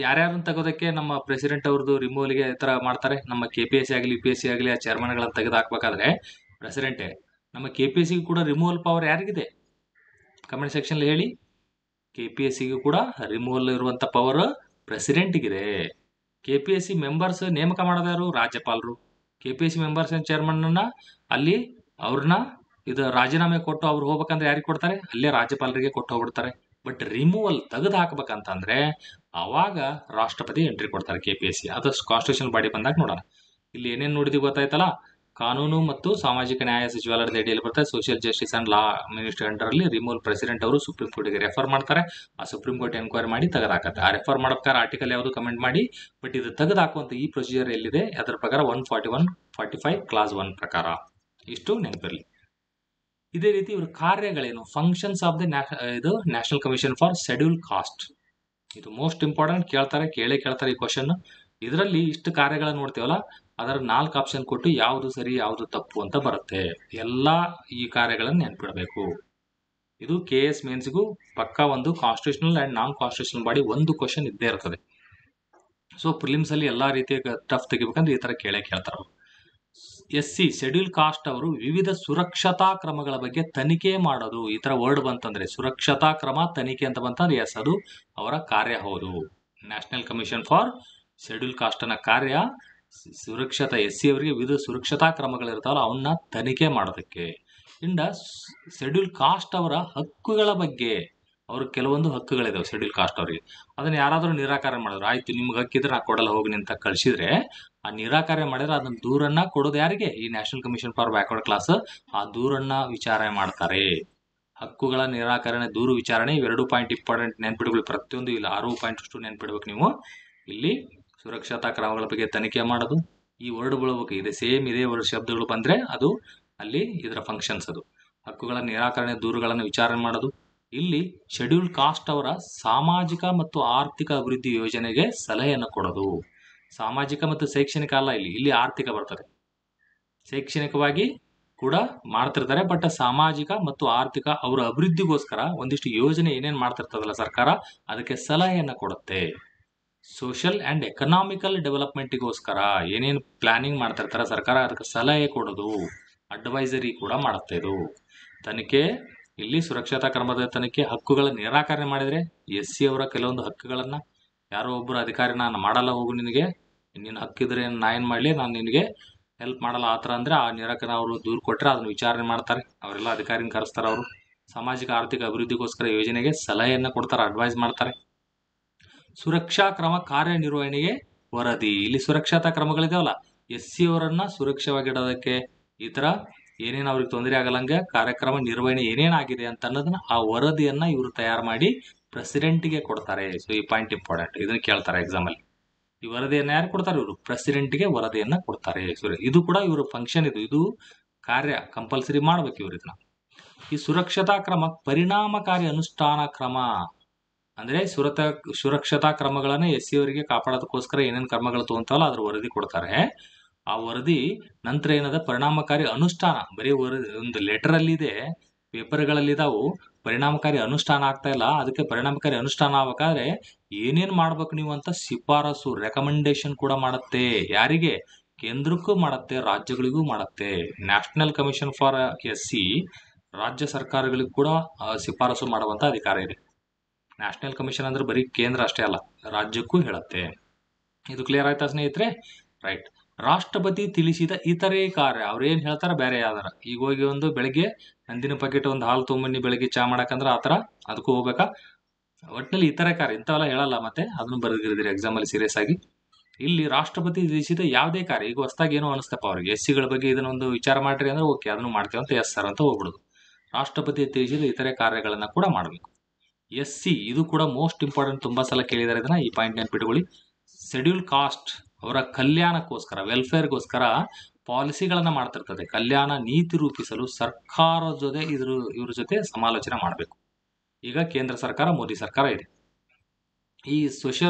ಯಾರ್ಯಾರನ್ನ ತೆಗೋದಕ್ಕೆ ನಮ್ಮ ಪ್ರೆಸಿಡೆಂಟ್ ಅವ್ರದ್ದು ರಿಮೂವಲ್ಗೆ ಈ ತರ ಮಾಡ್ತಾರೆ. ನಮ್ಮ KPSC ಆಗಲಿ UPSC ಆಗಲಿ ಆ ಚೇರ್ಮನ್ಗಳನ್ನ ತೆಗೆದು ಹಾಕ್ಬೇಕಾದ್ರೆ ಪ್ರೆಸಿಡೆಂಟೇ. ನಮ್ಮ KPSC ಕೂಡ ರಿಮೂವಲ್ ಪವರ್ ಯಾರಿಗಿದೆ? ಕಮೆಂಟ್ ಸೆಕ್ಷನ್ ಹೇಳಿ. KPSC ಕೂಡ ರಿಮೂವಲ್ ಇರುವಂತ ಪವರ್ ಪ್ರೆಸಿಡೆಂಟ್ಗಿದೆ. KPSC ಮೆಂಬರ್ಸ್ ನೇಮಕ ಮಾಡೋದು ಯಾರು? ರಾಜ್ಯಪಾಲರು. KPSC ಮೆಂಬರ್ಸ್ ಚೇರ್ಮನ್ ಅಲ್ಲಿ ಅವ್ರನ್ನ ಇದು ರಾಜೀನಾಮೆ ಕೊಟ್ಟು ಅವ್ರು ಹೋಗ್ಬೇಕಂದ್ರೆ ಯಾರಿಗೆ ಕೊಡ್ತಾರೆ? ಅಲ್ಲೇ ರಾಜ್ಯಪಾಲರಿಗೆ ಕೊಟ್ಟು ಹೋಗ್ಬಿಡ್ತಾರೆ. ಬಟ್ ರಿಮೂವಲ್ ತೆಗೆದು ಹಾಕ್ಬೇಕಂತಂದ್ರೆ ಅವಾಗ ರಾಷ್ಟ್ರಪತಿ ಎಂಟ್ರಿ ಕೊಡ್ತಾರೆ KPSC. ಅದು ಕಾನ್ಸ್ಟಿಟ್ಯೂಷನ್ ಬಾಡಿ ಬಂದಾಗ ನೋಡೋಣ. ಇಲ್ಲಿ ಏನೇನು ನೋಡಿದೀವಿ ಗೊತ್ತಾಯ್ತಲ್ಲ. ಕಾನೂನು ಮತ್ತು ಸಾಮಾಜಿಕ ನ್ಯಾಯ ಸಚಿವಾಲಯದ ಅಡಿಯಲ್ಲಿ ಬರ್ತದೆ. Social justice and law ministry under ಅಲ್ಲಿ ರಿಮೂವಲ್ ಪ್ರೆಸಿಡೆಂಟ್ ಅವರು ಸುಪ್ರೀಂ ಕೋರ್ಟ್ಗೆ ರೆಫರ್ ಮಾಡ್ತಾರೆ. ಆ ಸುಪ್ರೀಂ ಕೋರ್ಟ್ ಎನ್ಕ್ವೈರಿ ಮಾಡಿ ತೆಗೆದಾಕತ್ತೆ. ಆ ರೆಫರ್ ಮಾಡ್ಬೇಕಾದ್ರೆ ಆರ್ಟಿಕಲ್ ಯಾವುದು ಕಮೆಂಟ್ ಮಾಡಿ. ಬಟ್ ಇದು ತೆಗೆದಾಕುವಂತ ಈ ಪ್ರೊಸೀಜರ್ ಎಲ್ಲಿದೆ? ಅದರ ಪ್ರಕಾರ 141, 45 ಕ್ಲಾಸ್ 1 ಪ್ರಕಾರ. ಇಷ್ಟು ನೆನಪಿರಲಿ. ಇದೇ ರೀತಿ ಇವ್ರ ಕಾರ್ಯಗಳೇನು? ಫಂಕ್ಷನ್ಸ್ ಆಫ್ ದ ಇದು national commission for schedule cost. ಇದು ಮೋಸ್ಟ್ ಇಂಪಾರ್ಟೆಂಟ್. ಕೇಳ್ತಾರೆ ಈ ಕ್ವಶನ್. ಇದರಲ್ಲಿ ಇಷ್ಟು ಕಾರ್ಯಗಳನ್ನ ನೋಡ್ತೀವಲ್ಲ, ಅದರ 4 ಆಪ್ಷನ್ ಕೊಟ್ಟು ಯಾವುದು ಸರಿ ಯಾವುದು ತಪ್ಪು ಅಂತ ಬರುತ್ತೆ. ಎಲ್ಲಾ ಈ ಕಾರ್ಯಗಳನ್ನು ನೆನ್ಪಿಡಬೇಕು. ಇದು KS ಮೇನ್ಸ್ಗೂ ಪಕ್ಕಾ ಒಂದು constitutional and non constitutional body ಒಂದು ಕ್ವಶನ್ ಇದ್ದೇ ಇರ್ತದೆ. ಸೊ ಪ್ರಿಲಿಮ್ಸ್ ಅಲ್ಲಿ ಎಲ್ಲಾ ರೀತಿಯ ಟಫ್ ತೆಗಿಬೇಕಂದ್ರೆ ಈ ತರ ಕೇಳ್ತಾರೆ. SC ಶೆಡ್ಯೂಲ್ ಕಾಸ್ಟ್ ಅವರು ವಿವಿಧ ಸುರಕ್ಷತಾ ಕ್ರಮಗಳ ಬಗ್ಗೆ ತನಿಖೆ ಮಾಡೋದು. ಈ ತರ ವರ್ಡ್ ಬಂತಂದ್ರೆ ಸುರಕ್ಷತಾ ಕ್ರಮ ತನಿಖೆ ಅಂತ ಬಂತಂದ್ರೆ ಎಸ್, ಅದು ಅವರ ಕಾರ್ಯ ಹೌದು. National commission for schedule cost ನ ಕಾರ್ಯ ಸುರಕ್ಷತಾ, SC ಅವರಿಗೆ ವಿವಿಧ ಸುರಕ್ಷತಾ ಕ್ರಮಗಳಿರ್ತಾವಲ್ಲ ಅವನ್ನ ತನಿಖೆ ಮಾಡೋದಕ್ಕೆ. ಇಂದ ಶೆಡ್ಯೂಲ್ ಕಾಸ್ಟ್ ಅವರ ಹಕ್ಕುಗಳ ಬಗ್ಗೆ, ಅವ್ರಿಗೆ ಕೆಲವೊಂದು ಹಕ್ಕುಗಳಿದಾವೆ ಶೆಡ್ಯೂಲ್ ಕಾಸ್ಟ್ ಅವರಿಗೆ. ಅದನ್ನ ಯಾರಾದ್ರೂ ನಿರಾಕರಣೆ ಮಾಡಿದ್ರು, ಆಯ್ತು ನಿಮ್ಗೆ ಹಕ್ಕಿದ್ರೆ ನಾ ಕೊಡಲ್ಲ ಹೋಗಿ ಅಂತ ಕಳ್ಸಿದ್ರೆ, ಆ ನಿರಾಕರಣೆ ಮಾಡಿದ್ರೆ ಅದನ್ನ ದೂರನ್ನ ಕೊಡೋದು ಯಾರಿಗೆ? ಈ national commission for backward class. ಆ ದೂರನ್ನ ವಿಚಾರಣೆ ಮಾಡ್ತಾರೆ. ಹಕ್ಕುಗಳ ನಿರಾಕರಣೆ, ದೂರು ವಿಚಾರಣೆ, 2 ಪಾಯಿಂಟ್ ಇಂಪಾರ್ಟೆಂಟ್ ನೆನ್ಪಿಡ್ಕೊಳ್ಳಿ. ಪ್ರತಿಯೊಂದು ಇಲ್ಲ 6 ಪಾಯಿಂಟ್ ಅಷ್ಟು ನೆನ್ಪಿಡ್ಬೇಕು ನೀವು. ಇಲ್ಲಿ ಸುರಕ್ಷತಾ ಕ್ರಮಗಳ ಬಗ್ಗೆ ತನಿಖೆ ಮಾಡೋದು, ಈ ವರ್ಡ್ ಬಳಬೇಕು. ಇದೆ ಸೇಮ್ ಇದೇ ವರ್ಡ್ ಶಬ್ದಗಳು ಬಂದ್ರೆ ಅದು ಅಲ್ಲಿ ಇದರ ಫಂಕ್ಷನ್ಸ್. ಅದು ಹಕ್ಕುಗಳ ನಿರಾಕರಣೆ, ದೂರುಗಳನ್ನು ವಿಚಾರಣೆ ಮಾಡೋದು. ಇಲ್ಲಿ ಶೆಡ್ಯೂಲ್ ಕಾಸ್ಟ್ ಅವರ ಸಾಮಾಜಿಕ ಮತ್ತು ಆರ್ಥಿಕ ಅಭಿವೃದ್ಧಿ ಯೋಜನೆಗೆ ಸಲಹೆಯನ್ನು ಕೊಡೋದು. ಸಾಮಾಜಿಕ ಮತ್ತು ಶೈಕ್ಷಣಿಕ ಅಲ್ಲ, ಇಲ್ಲಿ ಆರ್ಥಿಕ ಬರ್ತದೆ. ಶೈಕ್ಷಣಿಕವಾಗಿ ಕೂಡ ಮಾಡ್ತಿರ್ತಾರೆ. ಬಟ್ ಸಾಮಾಜಿಕ ಮತ್ತು ಆರ್ಥಿಕ ಅವರ ಅಭಿವೃದ್ಧಿಗೋಸ್ಕರ ಒಂದಿಷ್ಟು ಯೋಜನೆ ಏನೇನ್ ಮಾಡ್ತಿರ್ತದಲ್ಲ ಸರ್ಕಾರ, ಅದಕ್ಕೆ ಸಲಹೆಯನ್ನ ಕೊಡುತ್ತೆ. ಸೋಷಿಯಲ್ ಅಂಡ್ ಎಕನಾಮಿಕಲ್ ಡೆವಲಪ್ಮೆಂಟ್ಗೋಸ್ಕರ ಏನೇನು ಪ್ಲಾನಿಂಗ್ ಮಾಡ್ತಿರ್ತಾರೆ ಸರ್ಕಾರ, ಅದಕ್ಕೆ ಸಲಹೆ ಕೊಡೋದು, ಅಡ್ವೈಸರಿ ಕೂಡ ಮಾಡುತ್ತೆ ಇದು. ತನಿಖೆ, ಇಲ್ಲಿ ಸುರಕ್ಷತಾ ಕ್ರಮದ ತನಿಖೆ, ಹಕ್ಕುಗಳ ನಿರಾಕರಣೆ ಮಾಡಿದ್ರೆ SC ಅವರ ಕೆಲವೊಂದು ಹಕ್ಕುಗಳನ್ನ ಯಾರೋ ಒಬ್ಬರು ಅಧಿಕಾರಿ ನಾನು ಮಾಡಲ್ಲ, ಹೋಗು ನಿನಗೆ, ನಿನ್ನ ಹಕ್ಕಿದ್ರೆ ನಾ ಏನ್ ಮಾಡ್ಲಿ, ನಾನು ನಿನಗೆ ಹೆಲ್ಪ್ ಮಾಡಲ್ಲ ಆತರ ಅಂದ್ರೆ ಆ ನಿರಾಕರಣೆ ಅವರು ದೂರು ಕೊಟ್ಟರೆ ಅದನ್ನ ವಿಚಾರಣೆ ಮಾಡ್ತಾರೆ. ಅವರೆಲ್ಲ ಅಧಿಕಾರಿನ ಕರೆಸ್ತಾರೆ. ಅವರು ಸಾಮಾಜಿಕ ಆರ್ಥಿಕ ಅಭಿವೃದ್ಧಿಗೋಸ್ಕರ ಯೋಜನೆಗೆ ಸಲಹೆಯನ್ನ ಕೊಡ್ತಾರೆ, ಅಡ್ವೈಸ್ ಮಾಡ್ತಾರೆ. ಸುರಕ್ಷಾ ಕ್ರಮ ಕಾರ್ಯನಿರ್ವಹಣೆಗೆ ವರದಿ. ಇಲ್ಲಿ ಸುರಕ್ಷತಾ ಕ್ರಮಗಳಿದಾವಲ್ಲ, SC ಅವರನ್ನ ಸುರಕ್ಷವಾಗಿಡೋದಕ್ಕೆ ಈ ತರ ಏನೇನು ಅವ್ರಿಗೆ ತೊಂದರೆ ಆಗಲ್ಲಂಗೆ ಕಾರ್ಯಕ್ರಮ ನಿರ್ವಹಣೆ ಏನೇನಾಗಿದೆ ಅಂತ ಅನ್ನೋದನ್ನ ಆ ವರದಿಯನ್ನ ಇವರು ತಯಾರು ಮಾಡಿ ಪ್ರೆಸಿಡೆಂಟ್ಗೆ ಕೊಡ್ತಾರೆ. ಸೊ ಈ ಪಾಯಿಂಟ್ ಇಂಪಾರ್ಟೆಂಟ್, ಇದನ್ನ ಕೇಳ್ತಾರೆ ಎಕ್ಸಾಮ್ ಅಲ್ಲಿ. ಈ ವರದಿಯನ್ನ ಯಾರು ಕೊಡ್ತಾರೆ? ಇವರು ಪ್ರೆಸಿಡೆಂಟ್ಗೆ ವರದಿಯನ್ನ ಕೊಡ್ತಾರೆ. ಸೊ ಇದು ಕೂಡ ಇವರು ಫಂಕ್ಷನ್, ಇದು ಕಾರ್ಯ ಕಂಪಲ್ಸರಿ ಮಾಡ್ಬೇಕು ಇವ್ರು ಇದನ್ನ. ಈ ಸುರಕ್ಷತಾ ಕ್ರಮ ಪರಿಣಾಮಕಾರಿ ಅನುಷ್ಠಾನ ಕ್ರಮ ಅಂದ್ರೆ ಸುರಕ್ಷತಾ ಕ್ರಮಗಳನ್ನ SC ಅವರಿಗೆ ಕಾಪಾಡೋದಕ್ಕೋಸ್ಕರ ಏನೇನು ಕ್ರಮಗಳು ತಗೊಂತಾವಲ್ಲ ಅದ್ರ ವರದಿ ಕೊಡ್ತಾರೆ. ಆ ವರದಿ ನಂತರ ಏನದ ಪರಿಣಾಮಕಾರಿ ಅನುಷ್ಠಾನ, ಬರೀ ಒಂದು ಲೆಟರ್ ಅಲ್ಲಿ ಇದೆ, ಪೇಪರ್ಗಳಲ್ಲಿ ಇದಾವು, ಪರಿಣಾಮಕಾರಿ ಅನುಷ್ಠಾನ ಆಗ್ತಾ ಇಲ್ಲ. ಅದಕ್ಕೆ ಪರಿಣಾಮಕಾರಿ ಅನುಷ್ಠಾನ ಆಗ್ಬೇಕಾದ್ರೆ ಏನೇನ್ ಮಾಡ್ಬೇಕು ನೀವು ಅಂತ ಶಿಫಾರಸು, ರೆಕಮೆಂಡೇಶನ್ ಕೂಡ ಮಾಡುತ್ತೆ. ಯಾರಿಗೆ? ಕೇಂದ್ರಕ್ಕೂ ಮಾಡುತ್ತೆ, ರಾಜ್ಯಗಳಿಗೂ ಮಾಡುತ್ತೆ. ನ್ಯಾಷನಲ್ ಕಮಿಷನ್ ಫಾರ್ SC ರಾಜ್ಯ ಸರ್ಕಾರಗಳಿಗೂ ಕೂಡ ಶಿಫಾರಸು ಮಾಡುವಂತ ಅಧಿಕಾರ ಇದೆ. ನ್ಯಾಷನಲ್ ಕಮಿಷನ್ ಅಂದ್ರೆ ಬರೀ ಕೇಂದ್ರ ಅಷ್ಟೇ ಅಲ್ಲ, ರಾಜ್ಯಕ್ಕೂ ಹೇಳುತ್ತೆ. ಇದು ಕ್ಲಿಯರ್ ಆಯ್ತಾ ಸ್ನೇಹಿತರೆ? ರೈಟ್. ರಾಷ್ಟ್ರಪತಿ ತಿಳಿಸಿದ ಇತರೆ ಕಾರ್ಯ, ಅವ್ರು ಏನ್ ಹೇಳ್ತಾರ ಬೇರೆ ಯಾವ್ದಾರ. ಈಗ ಹೋಗಿ ಒಂದು ಬೆಳಗ್ಗೆ ನಂದಿನ ಪ್ಯಾಕೆಟ್ ಒಂದು ಹಾಲು ತೊಗೊಂಬನ್ನಿ ಬೆಳಗ್ಗೆ ಚಾ ಮಾಡಕಂದ್ರ ಆತರ ಅದಕ್ಕೂ ಹೋಗ್ಬೇಕಾ? ಒಟ್ಟಿನಲ್ಲಿ ಇತರೆ ಕಾರ್ಯ ಇಂಥವೆಲ್ಲ ಹೇಳಲ್ಲ, ಮತ್ತೆ ಅದನ್ನು ಬರೆದಿರಿದ್ರಿ ಎಕ್ಸಾಮ್ ಅಲ್ಲಿ ಸೀರಿಯಸ್ ಆಗಿ. ಇಲ್ಲಿ ರಾಷ್ಟ್ರಪತಿ ತಿಳಿಸಿದ ಯಾವುದೇ ಕಾರ್ಯ, ಈಗ ಹೊಸದಾಗಿ ಏನೋ ಅನಿಸ್ತಪ್ಪ ಅವ್ರಿಗೆ SC ಗಳ ಬಗ್ಗೆ ಇದನ್ನೊಂದು ವಿಚಾರ ಮಾಡ್ರಿ ಅಂದ್ರೆ ಓಕೆ ಅದನ್ನು ಮಾಡ್ತೇವೆ ಅಂತ ಎಸ್ ಸರ್ ಅಂತ ಹೋಗ್ಬಿಡುದು. ರಾಷ್ಟ್ರಪತಿ ತಿಳಿಸಿದ ಇತರೆ ಕಾರ್ಯಗಳನ್ನ ಕೂಡ ಮಾಡಬೇಕು. SC ಇದು ಕೂಡ ಮೋಸ್ಟ್ ಇಂಪಾರ್ಟೆಂಟ್, ತುಂಬಾ ಸಲ ಕೇಳಿದಾರೆ ಇದನ್ನ, ಈ ಪಾಯಿಂಟ್ ನೆನ್ಪಿಟ್ಕೊಳ್ಳಿ. ಶೆಡ್ಯೂಲ್ ಕಾಸ್ಟ್ ಅವರ ಕಲ್ಯಾಣಕ್ಕೋಸ್ಕರ, ವೆಲ್ಫೇರ್ಗೋಸ್ಕರ ಪಾಲಿಸಿಗಳನ್ನ ಮಾಡ್ತಿರ್ತದೆ. ಕಲ್ಯಾಣ ನೀತಿ ರೂಪಿಸಲು ಸರ್ಕಾರದ ಜೊತೆ ಇವ್ರ ಜೊತೆ ಸಮಾಲೋಚನೆ ಮಾಡಬೇಕು. ಈಗ ಕೇಂದ್ರ ಸರ್ಕಾರ, ಮೋದಿ ಸರ್ಕಾರ ಇದೆ. ಈ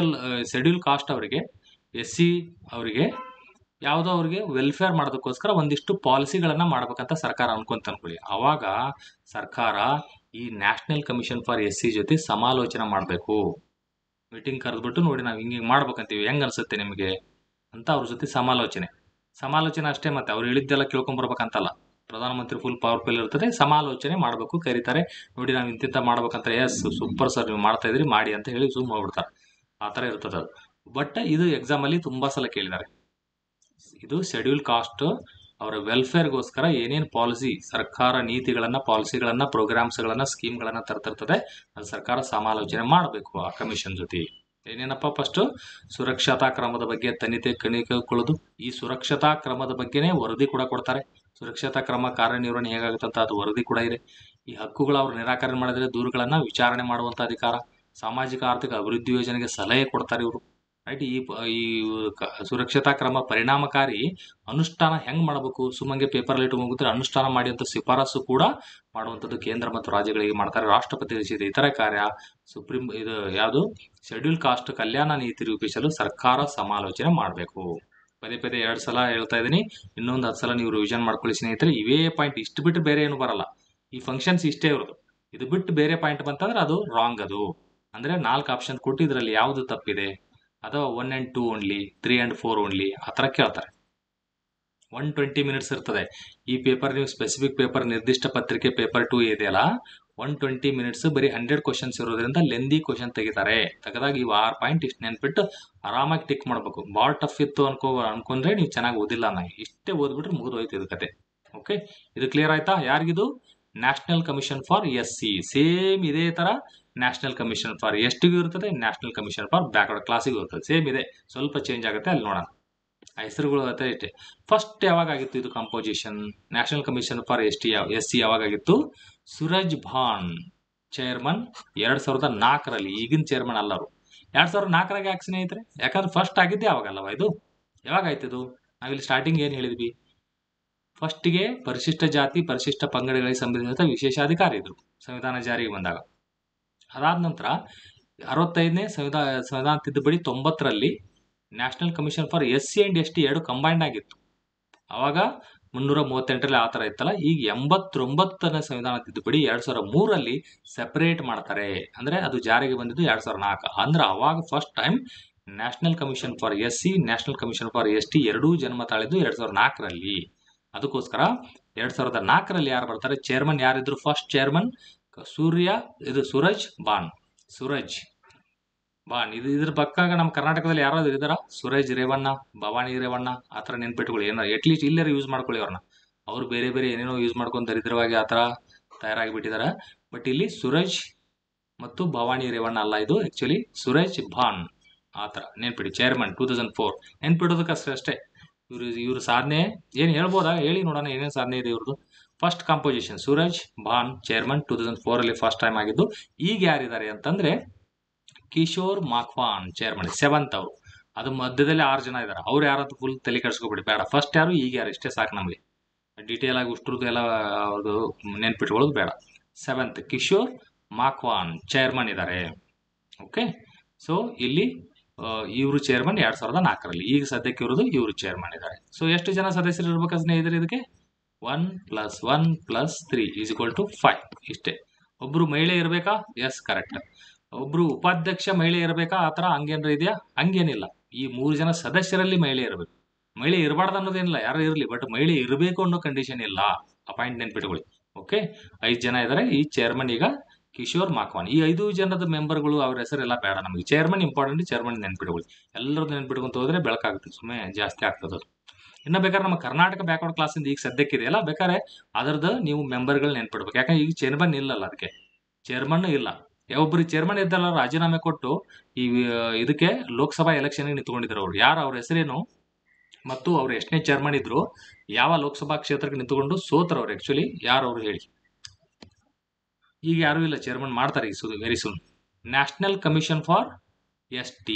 ಶೆಡ್ಯೂಲ್ ಕಾಸ್ಟ್ ಅವರಿಗೆ, SC ಅವರಿಗೆ ಯಾವುದೋ ಅವ್ರಿಗೆ ವೆಲ್ಫೇರ್ ಮಾಡೋದಕ್ಕೋಸ್ಕರ ಒಂದಿಷ್ಟು ಪಾಲಿಸಿಗಳನ್ನ ಮಾಡ್ಬೇಕಂತ ಸರ್ಕಾರ ಅನ್ಕೊಂತ ಅವಾಗ ಸರ್ಕಾರ ಈ ನ್ಯಾಷನಲ್ ಕಮಿಷನ್ ಫಾರ್ SC ಜೊತೆ ಸಮಾಲೋಚನೆ ಮಾಡಬೇಕು. ಮೀಟಿಂಗ್ ಕರೆದ್ಬಿಟ್ಟು ನೋಡಿ ನಾವು ಹಿಂಗೆ ಮಾಡ್ಬೇಕಂತೀವಿ, ಹೆಂಗ್ ಅನ್ಸುತ್ತೆ ನಿಮಗೆ ಅಂತ ಅವ್ರ ಜೊತೆ ಸಮಾಲೋಚನೆ ಅಷ್ಟೇ. ಮತ್ತೆ ಅವ್ರು ಹೇಳಿದ್ದೆಲ್ಲ ಕೇಳ್ಕೊಂಬರ್ಬೇಕಂತಲ್ಲ, ಪ್ರಧಾನಮಂತ್ರಿ ಫುಲ್ ಪವರ್ಫುಲ್ ಇರ್ತದೆ, ಸಮಾಲೋಚನೆ ಮಾಡಬೇಕು, ಕರೀತಾರೆ. ನೋಡಿ ನಾವು ಇಂತಿಂತ ಮಾಡ್ಬೇಕಂತ, ಎಸ್ ಸೂಪರ್ ಸರ್ ನೀವು ಮಾಡ್ತಾ ಇದ್ರಿ ಮಾಡಿ ಅಂತ ಹೇಳಿ ಸುಮ್ ಹೋಗ್ಬಿಡ್ತಾರೆ. ಆ ಥರ ಇರ್ತದೆ ಅದು. ಬಟ್ ಇದು ಎಕ್ಸಾಮ್ ಅಲ್ಲಿ ತುಂಬಾ ಸಲ ಕೇಳಿದ್ದಾರೆ. ಇದು ಶೆಡ್ಯೂಲ್ ಕಾಸ್ಟ್ ಅವರ ವೆಲ್ಫೇರ್ಗೋಸ್ಕರ ಏನೇನು ಪಾಲಿಸಿ, ಸರ್ಕಾರ ನೀತಿಗಳನ್ನ, ಪಾಲಿಸಿಗಳನ್ನ, ಪ್ರೋಗ್ರಾಮ್ಸ್ಗಳನ್ನ, ಸ್ಕೀಮ್ಗಳನ್ನ ತರ್ತಿರ್ತದೆ, ಅದು ಸರ್ಕಾರ ಸಮಾಲೋಚನೆ ಮಾಡಬೇಕು ಆ ಕಮಿಷನ್ ಜೊತೆ. ಏನೇನಪ್ಪ? ಫಸ್ಟ್ ಸುರಕ್ಷತಾ ಕ್ರಮದ ಬಗ್ಗೆ ಕಣಿಕೊಳ್ಳೋದು. ಈ ಸುರಕ್ಷತಾ ಕ್ರಮದ ಬಗ್ಗೆನೇ ವರದಿ ಕೂಡ ಕೊಡ್ತಾರೆ. ಸುರಕ್ಷತಾ ಕ್ರಮ ಕಾರ್ಯನಿರ್ವಹಣೆ ಹೇಗಾಗುತ್ತಂತ ಅದು ವರದಿ ಕೂಡ ಇದೆ. ಈ ಹಕ್ಕುಗಳು ಅವ್ರು ನಿರಾಕರಣೆ ಮಾಡಿದ್ರೆ ದೂರುಗಳನ್ನ ವಿಚಾರಣೆ ಮಾಡುವಂತ ಅಧಿಕಾರ. ಸಾಮಾಜಿಕ ಆರ್ಥಿಕ ಅಭಿವೃದ್ಧಿ ಯೋಜನೆಗೆ ಸಲಹೆ ಕೊಡ್ತಾರೆ ಇವರು. ರೈಟ್. ಈ ಸುರಕ್ಷತಾ ಕ್ರಮ ಪರಿಣಾಮಕಾರಿ ಅನುಷ್ಠಾನ ಹೆಂಗ್ ಮಾಡಬೇಕು, ಸುಮ್ಮಂಗೆ ಪೇಪರ್ ಲೈಟ್ ಹೋಗಿದ್ರೆ ಅನುಷ್ಠಾನ ಮಾಡಿ ಅಂತ ಶಿಫಾರಸು ಕೂಡ ಮಾಡುವಂತದ್ದು ಕೇಂದ್ರ ಮತ್ತು ರಾಜ್ಯಗಳಿಗೆ ಮಾಡ್ತಾರೆ. ರಾಷ್ಟ್ರಪತಿ ತಿಳಿಸಿದ ಇತರ ಕಾರ್ಯ, ಇದು ಯಾವುದು ಶೆಡ್ಯೂಲ್ ಕಾಸ್ಟ್ ಕಲ್ಯಾಣ ನೀತಿ ರೂಪಿಸಲು ಸರ್ಕಾರ ಸಮಾಲೋಚನೆ ಮಾಡಬೇಕು. ಪದೇ 2 ಸಲ ಹೇಳ್ತಾ ಇದೀನಿ, ಇನ್ನೊಂದು 10 ಸಲ ನೀವು ರಿವಿಷನ್ ಮಾಡ್ಕೊಳ್ಳಿ ಸ್ನೇಹಿತರೆ. ಇವೇ ಪಾಯಿಂಟ್, ಇಷ್ಟು ಬಿಟ್ಟು ಬೇರೆ ಏನು ಬರಲ್ಲ. ಈ ಫಂಕ್ಷನ್ಸ್ ಇಷ್ಟೇ ಇರೋದು. ಇದು ಬಿಟ್ಟು ಬೇರೆ ಪಾಯಿಂಟ್ ಬಂತಂದ್ರೆ ಅದು ರಾಂಗ್. ಅದು ಅಂದ್ರೆ 4 ಆಪ್ಷನ್ ಕೊಟ್ಟು ಇದರಲ್ಲಿ ಯಾವುದು ತಪ್ಪಿದೆ, ಅಥವಾ 1 and 2 ಓನ್ಲಿ, 3 and 4 ಓನ್ಲಿ, ಆ ಥರ ಕೇಳ್ತಾರೆ. 120 ಮಿನಿಟ್ಸ್ ಇರ್ತದೆ ಈ ಪೇಪರ್. ನೀವು ಸ್ಪೆಸಿಫಿಕ್ ಪೇಪರ್, ನಿರ್ದಿಷ್ಟ ಪತ್ರಿಕೆ ಪೇಪರ್ 2 ಇದೆಯಲ್ಲ, 120 ಮಿನಿಟ್ಸ್ ಬರೀ 100 ಕ್ವಶನ್ಸ್ ಇರೋದ್ರಿಂದ ಲೆಂದಿ ಕ್ವಶನ್ ತೆಗಿತಾರೆ. ತೆಗೆದಾಗ ಇವು 6 ಪಾಯಿಂಟ್ ಇಷ್ಟು ನೆನ್ಪಿಟ್ಟು ಆರಾಮಾಗಿ ಟಿಕ್ ಮಾಡ್ಬೇಕು. ಭಾಳ ಟಫ್ ಇತ್ತು ಅನ್ಕೊಂಡ್ರೆ ನೀವು ಚೆನ್ನಾಗಿ ಓದಿಲ್ಲ. ಇಷ್ಟೇ ಓದ್ಬಿಟ್ರೆ ಮುಗಿದು ಹೋಯ್ತು ಇದು ಕತೆ. ಓಕೆ, ಇದು ಕ್ಲಿಯರ್ ಆಯ್ತಾ? ಯಾರಿಗಿದು? National commission for SC. Same ಇದೇ ತರ ನ್ಯಾಷನಲ್ ಕಮಿಷನ್ ಫಾರ್ ಎಸ್ಟಿಗೂ ಇರ್ತದೆ, ನ್ಯಾಷನಲ್ ಕಮಿಷನ್ ಫಾರ್ ಬ್ಯಾಕ್ವರ್ಡ್ ಕ್ಲಾಸಿಗೂ ಇರ್ತದೆ. ಸೇಮ್ ಇದೆ, ಸ್ವಲ್ಪ ಚೇಂಜ್ ಆಗುತ್ತೆ, ಅಲ್ಲಿ ನೋಡೋಣ. ಆ ಹೆಸರುಗಳು ಇಷ್ಟೇ. ಫಸ್ಟ್ ಯಾವಾಗಾಗಿತ್ತು ಇದು composition? National commission for SC ಯಾವಾಗಾಗಿತ್ತು? ಸುರಜ್ ಭಾನ್ ಚೇರ್ಮನ್ 2004ರಲ್ಲಿ. ಈಗಿನ ಚೇರ್ಮನ್ ಅಲ್ಲರು. 2004ರಾಗ ಯಾಕೆ ಸ್ನೇಹಿತರೆ? ಯಾಕಂದ್ರೆ ಫಸ್ಟ್ ಆಗಿದ್ದೆ ಯಾವಾಗಲ್ಲವ ಇದು? ಯಾವಾಗಾಯ್ತು ಇದು? ನಾವಿಲ್ಲಿ ಸ್ಟಾರ್ಟಿಂಗ್ ಏನ್ ಹೇಳಿದ್ವಿ? ಫಸ್ಟಿಗೆ ಪರಿಶಿಷ್ಟ ಜಾತಿ, ಪರಿಶಿಷ್ಟ ಪಂಗಡಗಳಿಗೆ ಸಂಬಂಧಿಸಿದ ವಿಶೇಷಾಧಿಕಾರ ಇದ್ರು ಸಂವಿಧಾನ ಜಾರಿಗೆ ಬಂದಾಗ. ಅದಾದ ನಂತರ 65ನೇ ಸಂವಿಧಾನ ತಿದ್ದುಪಡಿ 90ರಲ್ಲಿ national commission for SC and ST 2 combined ಆಗಿತ್ತು. ಅವಾಗ 338ರಲ್ಲಿ ಆ ಥರ ಇತ್ತಲ್ಲ. ಈಗ 89ನೇ ಸಂವಿಧಾನ ತಿದ್ದುಪಡಿ 2003ರಲ್ಲಿ ಸೆಪರೇಟ್ ಮಾಡ್ತಾರೆ. ಅಂದರೆ ಅದು ಜಾರಿಗೆ ಬಂದಿದ್ದು 2004. ಅಂದ್ರೆ ಅವಾಗ first time national commission for SC, national commission for ST ಎರಡೂ ಜನ್ಮ ತಾಳಿದ್ದು 2004ರಲ್ಲಿ. ಅದಕ್ಕೋಸ್ಕರ 2004ರಲ್ಲಿ ಯಾರು ಬರ್ತಾರೆ, ಚೇರ್ಮನ್ ಯಾರಿದ್ರು? First chairman Suraj Bhan. ಇದ್ರ ಪಕ್ಕಾಗ ನಮ್ಮ ಕರ್ನಾಟಕದಲ್ಲಿ ಯಾರಾದ್ರೂ ಇದಾರ? ಸೂರಜ್ ರೇವಣ್ಣ, ಭವಾನಿ ರೇವಣ್ಣ ಆ ಥರ ನೆನ್ಪಿಟ್ಕೊಳ್ಳಿ. ಏನೋ ಅಟ್ಲೀಸ್ಟ್ ಇಲ್ಲರೂ ಯೂಸ್ ಮಾಡ್ಕೊಳ್ಳಿ ಅವ್ರನ್ನ. ಅವ್ರು ಬೇರೆ ಬೇರೆ ಏನೇನೋ ಯೂಸ್ ಮಾಡ್ಕೊಂಡು ದರಿದ್ರವಾಗಿ ಆ ಥರ ತಯಾರಾಗಿಬಿಟ್ಟಿದ್ದಾರೆ. ಬಟ್ ಇಲ್ಲಿ ಸೂರಜ್ ಮತ್ತು ಭವಾನಿ ರೇವಣ್ಣ ಅಲ್ಲ, ಇದು ಆಕ್ಚುಲಿ ಸೂರಜ್ ಭಾನ್ ಆ ಥರ ನೆನ್ಪಿಡಿ. ಚೇರ್ಮನ್ 2004 ನೆನ್ಪಿಡೋದಕ್ಕಷ್ಟೇ. ಇವ್ರ ಸಾಧನೆ ಏನು ಹೇಳ್ಬೋದಾ? ಹೇಳಿ ನೋಡೋಣ, ಏನೇನು ಸಾಧನೆ ಇದೆ ಇವ್ರದ್ದು. First composition Suraj Bhan chairman 2004ರಲ್ಲಿ ಫಸ್ಟ್ ಟೈಮ್ ಆಗಿದ್ದು. ಈಗ ಯಾರಿದ್ದಾರೆ ಅಂತಂದ್ರೆ ಕಿಶೋರ್ ಮಾಖ್ವಾನ್ ಚೇರ್ಮನ್ 7th ಅವರು. ಅದು ಮಧ್ಯದಲ್ಲಿ 6 ಜನ ಇದ್ದಾರೆ. ಅವ್ರು ಯಾರಂತ ಫುಲ್ ತಲೆ ಕೆಡಿಸ್ಕೊಬಿಡಿ, ಬೇಡ. ಫಸ್ಟ್ ಯಾರು, ಈಗ ಯಾರು, ಇಷ್ಟೇ ಸಾಕು ನಮಗೆ. ಡೀಟೇಲ್ ಆಗಿ ಉಷ್ಟ್ರದ್ದು ಎಲ್ಲ ಅದು ನೆನ್ಪಿಟ್ಕೊಳ್ಳೋದು ಬೇಡ. 7th ಕಿಶೋರ್ ಮಾಖ್ವಾನ್ ಚೇರ್ಮನ್ ಇದ್ದಾರೆ. ಓಕೆ, ಸೊ ಇಲ್ಲಿ ಇವರು ಚೇರ್ಮನ್ 2004ರಲ್ಲಿ. ಈಗ ಸದ್ಯಕ್ಕೆ ಇವರು ಚೇರ್ಮನ್ ಇದ್ದಾರೆ. ಸೊ ಎಷ್ಟು ಜನ ಸದಸ್ಯರು ಇರ್ಬೇಕು ಸ್ನೇಹಿತರೆ ಇದಕ್ಕೆ? 1 + 1 + 3 = 5. ಇಷ್ಟೇ. ಒಬ್ರು ಮಹಿಳೆ ಇರಬೇಕಾ? Yes, correct. ಒಬ್ರು ಉಪಾಧ್ಯಕ್ಷ ಮಹಿಳೆ ಇರಬೇಕಾ? ಆ ಥರ ಹಂಗೇನ್ರ ಇದೆಯಾ? ಹಂಗೇನಿಲ್ಲ. ಈ 3 ಜನ ಸದಸ್ಯರಲ್ಲಿ ಮಹಿಳೆ ಇರಬೇಕು. ಮಹಿಳೆ ಇರಬಾರ್ದು ಅನ್ನೋದೇನಿಲ್ಲ, ಯಾರು ಇರಲಿ, ಬಟ್ ಮಹಿಳೆ ಇರಬೇಕು ಅನ್ನೋ ಕಂಡೀಷನ್ ಇಲ್ಲ. ಆ ಪಾಯಿಂಟ್ ನೆನ್ಪಿಟ್ಕೊಳ್ಳಿ. ಓಕೆ, 5 ಜನ ಇದ್ದಾರೆ. ಈ ಚೇರ್ಮನ್ ಈಗ ಕಿಶೋರ್ ಮಾಖ್ವಾನ್. ಈ 5 ಜನದ ಮೆಂಬರ್ಗಳು ಅವ್ರ ಹೆಸರೆಲ್ಲ ಬೇಡ ನಮಗೆ. ಚೇರ್ಮನ್ ಇಂಪಾರ್ಟೆಂಟ್, ಚೇರ್ಮನ್ ನೆನ್ಪಿಟ್ಕೊಳ್ಳಿ. ಎಲ್ಲರದ್ದು ನೆನ್ಪಿಟ್ಕೊಂತ ಹೋದ್ರೆ ಬೆಳಕಾಗುತ್ತೆ, ಸುಮ್ಮನೆ ಜಾಸ್ತಿ ಆಗ್ತದೆ. ಇನ್ನು ಬೇಕಾದ್ರೆ ನಮ್ಮ ಕರ್ನಾಟಕ ಬ್ಯಾಕ್ವರ್ಡ್ ಕ್ಲಾಸಿಂದ ಈಗ ಸದ್ಯಕ್ಕಿದೆಯಲ್ಲ, ಬೇಕಾದ್ರೆ ಅದರದ್ದು ನೀವು ಮೆಂಬರ್ಗಳು ನೆನ್ಪಿಡ್ಬೇಕು. ಯಾಕಂದ್ರೆ ಈಗ ಚೇರ್ಮನ್ ಇಲ್ಲಲ್ಲ, ಅದಕ್ಕೆ ಚೇರ್ಮನ್ ಇಲ್ಲ. ಒಬ್ಬರಿಗೆ ಚೇರ್ಮನ್ ಇದ್ದಲ್ಲ, ರಾಜೀನಾಮೆ ಕೊಟ್ಟು ಈ ಇದಕ್ಕೆ ಲೋಕಸಭಾ ಎಲೆಕ್ಷನ್ಗೆ ನಿಂತ್ಕೊಂಡಿದ್ರು ಅವ್ರು. ಯಾರು, ಅವ್ರ ಹೆಸರೇನು ಮತ್ತು ಅವ್ರು ಎಷ್ಟನೇ ಚೇರ್ಮನ್ ಇದ್ರು, ಯಾವ ಲೋಕಸಭಾ ಕ್ಷೇತ್ರಕ್ಕೆ ನಿಂತುಕೊಂಡು ಸೋತರು ಅವ್ರು? ಆಕ್ಚುಲಿ ಯಾರು ಅವ್ರು ಹೇಳಿ? ಈಗ ಯಾರು ಇಲ್ಲ, ಚೇರ್ಮನ್ ಮಾಡ್ತಾರೆ ಈಗ very soon. National commission for ST,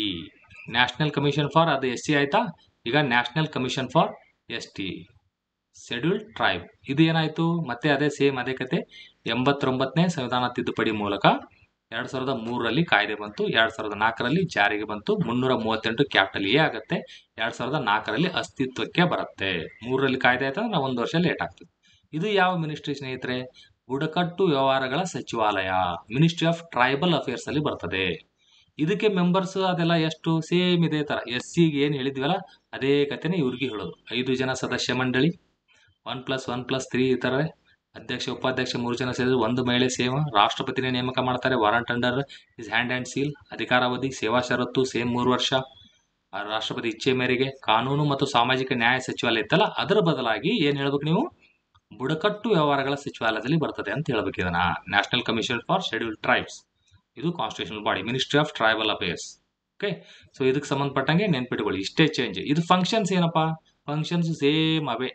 national commission for ಅದು SC ಆಯ್ತಾ. ಈಗ national commission for ST scheduled tribe. ಇದು ಏನಾಯ್ತು? ಮತ್ತೆ ಅದೇ ಸೇಮ್ ಅದೇ ಕತೆ. 89ನೇ ಸಂವಿಧಾನ ತಿದ್ದುಪಡಿ ಮೂಲಕ 2003ರಲ್ಲಿ ಕಾಯ್ದೆ ಬಂತು, 2004ರಲ್ಲಿ ಜಾರಿಗೆ ಬಂತು. 338 ಕ್ಯಾಪಿಟಲ್ A ಆಗುತ್ತೆ. 2004ರಲ್ಲಿ ಅಸ್ತಿತ್ವಕ್ಕೆ ಬರುತ್ತೆ. 3ರಲ್ಲಿ ಕಾಯ್ದೆ ಆಯ್ತಂದ್ರೆ ನಾವು 1 ವರ್ಷ ಲೇಟ್ ಆಗ್ತದೆ. ಇದು ಯಾವ ಮಿನಿಸ್ಟ್ರಿ ಸ್ನೇಹಿತರೆ? ಬುಡಕಟ್ಟು ವ್ಯವಹಾರಗಳ ಸಚಿವಾಲಯ, ಮಿನಿಸ್ಟ್ರಿ ಆಫ್ ಟ್ರೈಬಲ್ ಅಫೇರ್ಸ್ ಅಲ್ಲಿ ಬರ್ತದೆ. ಇದಕ್ಕೆ ಮೆಂಬರ್ಸ್ ಅದೆಲ್ಲ ಎಷ್ಟು ಸೇಮ್ ಇದೇ ತರ. SCಗೆ ಏನು ಹೇಳಿದ್ವಲ್ಲ ಅದೇ ಕತೆನೆ ಇವ್ರಿಗೆ ಹೇಳೋದು. 5 ಜನ ಸದಸ್ಯ ಮಂಡಳಿ, 1 + 1 + 3 ಇರ್ತಾರೆ. ಅಧ್ಯಕ್ಷ ಉಪಾಧ್ಯಕ್ಷ 3 ಜನ ಸೇರಿದ್ರು. 1 ಮಹಿಳೆ ಸೇಮ್. ರಾಷ್ಟ್ರಪತಿನೇ ನೇಮಕ ಮಾಡ್ತಾರೆ. Warrant under his hand and seal. ಅಧಿಕಾರಾವಧಿ ಸೇವಾ ಷರತ್ತು ಸೇಮ್ 3 ವರ್ಷ. ರಾಷ್ಟ್ರಪತಿ ಇಚ್ಛೆ ಮೇರೆಗೆ ಕಾನೂನು ಮತ್ತು ಸಾಮಾಜಿಕ ನ್ಯಾಯ ಸಚಿವಾಲಯ ಇತ್ತಲ್ಲ, ಅದರ ಬದಲಾಗಿ ಏನ್ ಹೇಳ್ಬೇಕು ನೀವು? ಬುಡಕಟ್ಟು ವ್ಯವಹಾರಗಳ ಸಚಿವಾಲಯದಲ್ಲಿ ಬರ್ತದೆ ಅಂತ ಹೇಳ್ಬೇಕು ಇದನ್ನ. National commission for scheduled tribes, ಇದು constitutional body, ministry of tribal affairs. Okay, so ಇದಕ್ಕೆ ಸಂಬಂಧಪಟ್ಟಂಗೆ ನೆನ್ಪಿಟ್ಕೊಳ್ಳಿ. ಇಷ್ಟೇ ಚೇಂಜ್. ಇದು ಫಂಕ್ಷನ್ಸ್ ಏನಪ್ಪಾ? ಫಂಕ್ಷನ್ಸ್ ಸೇಮ್ ಅವೇ.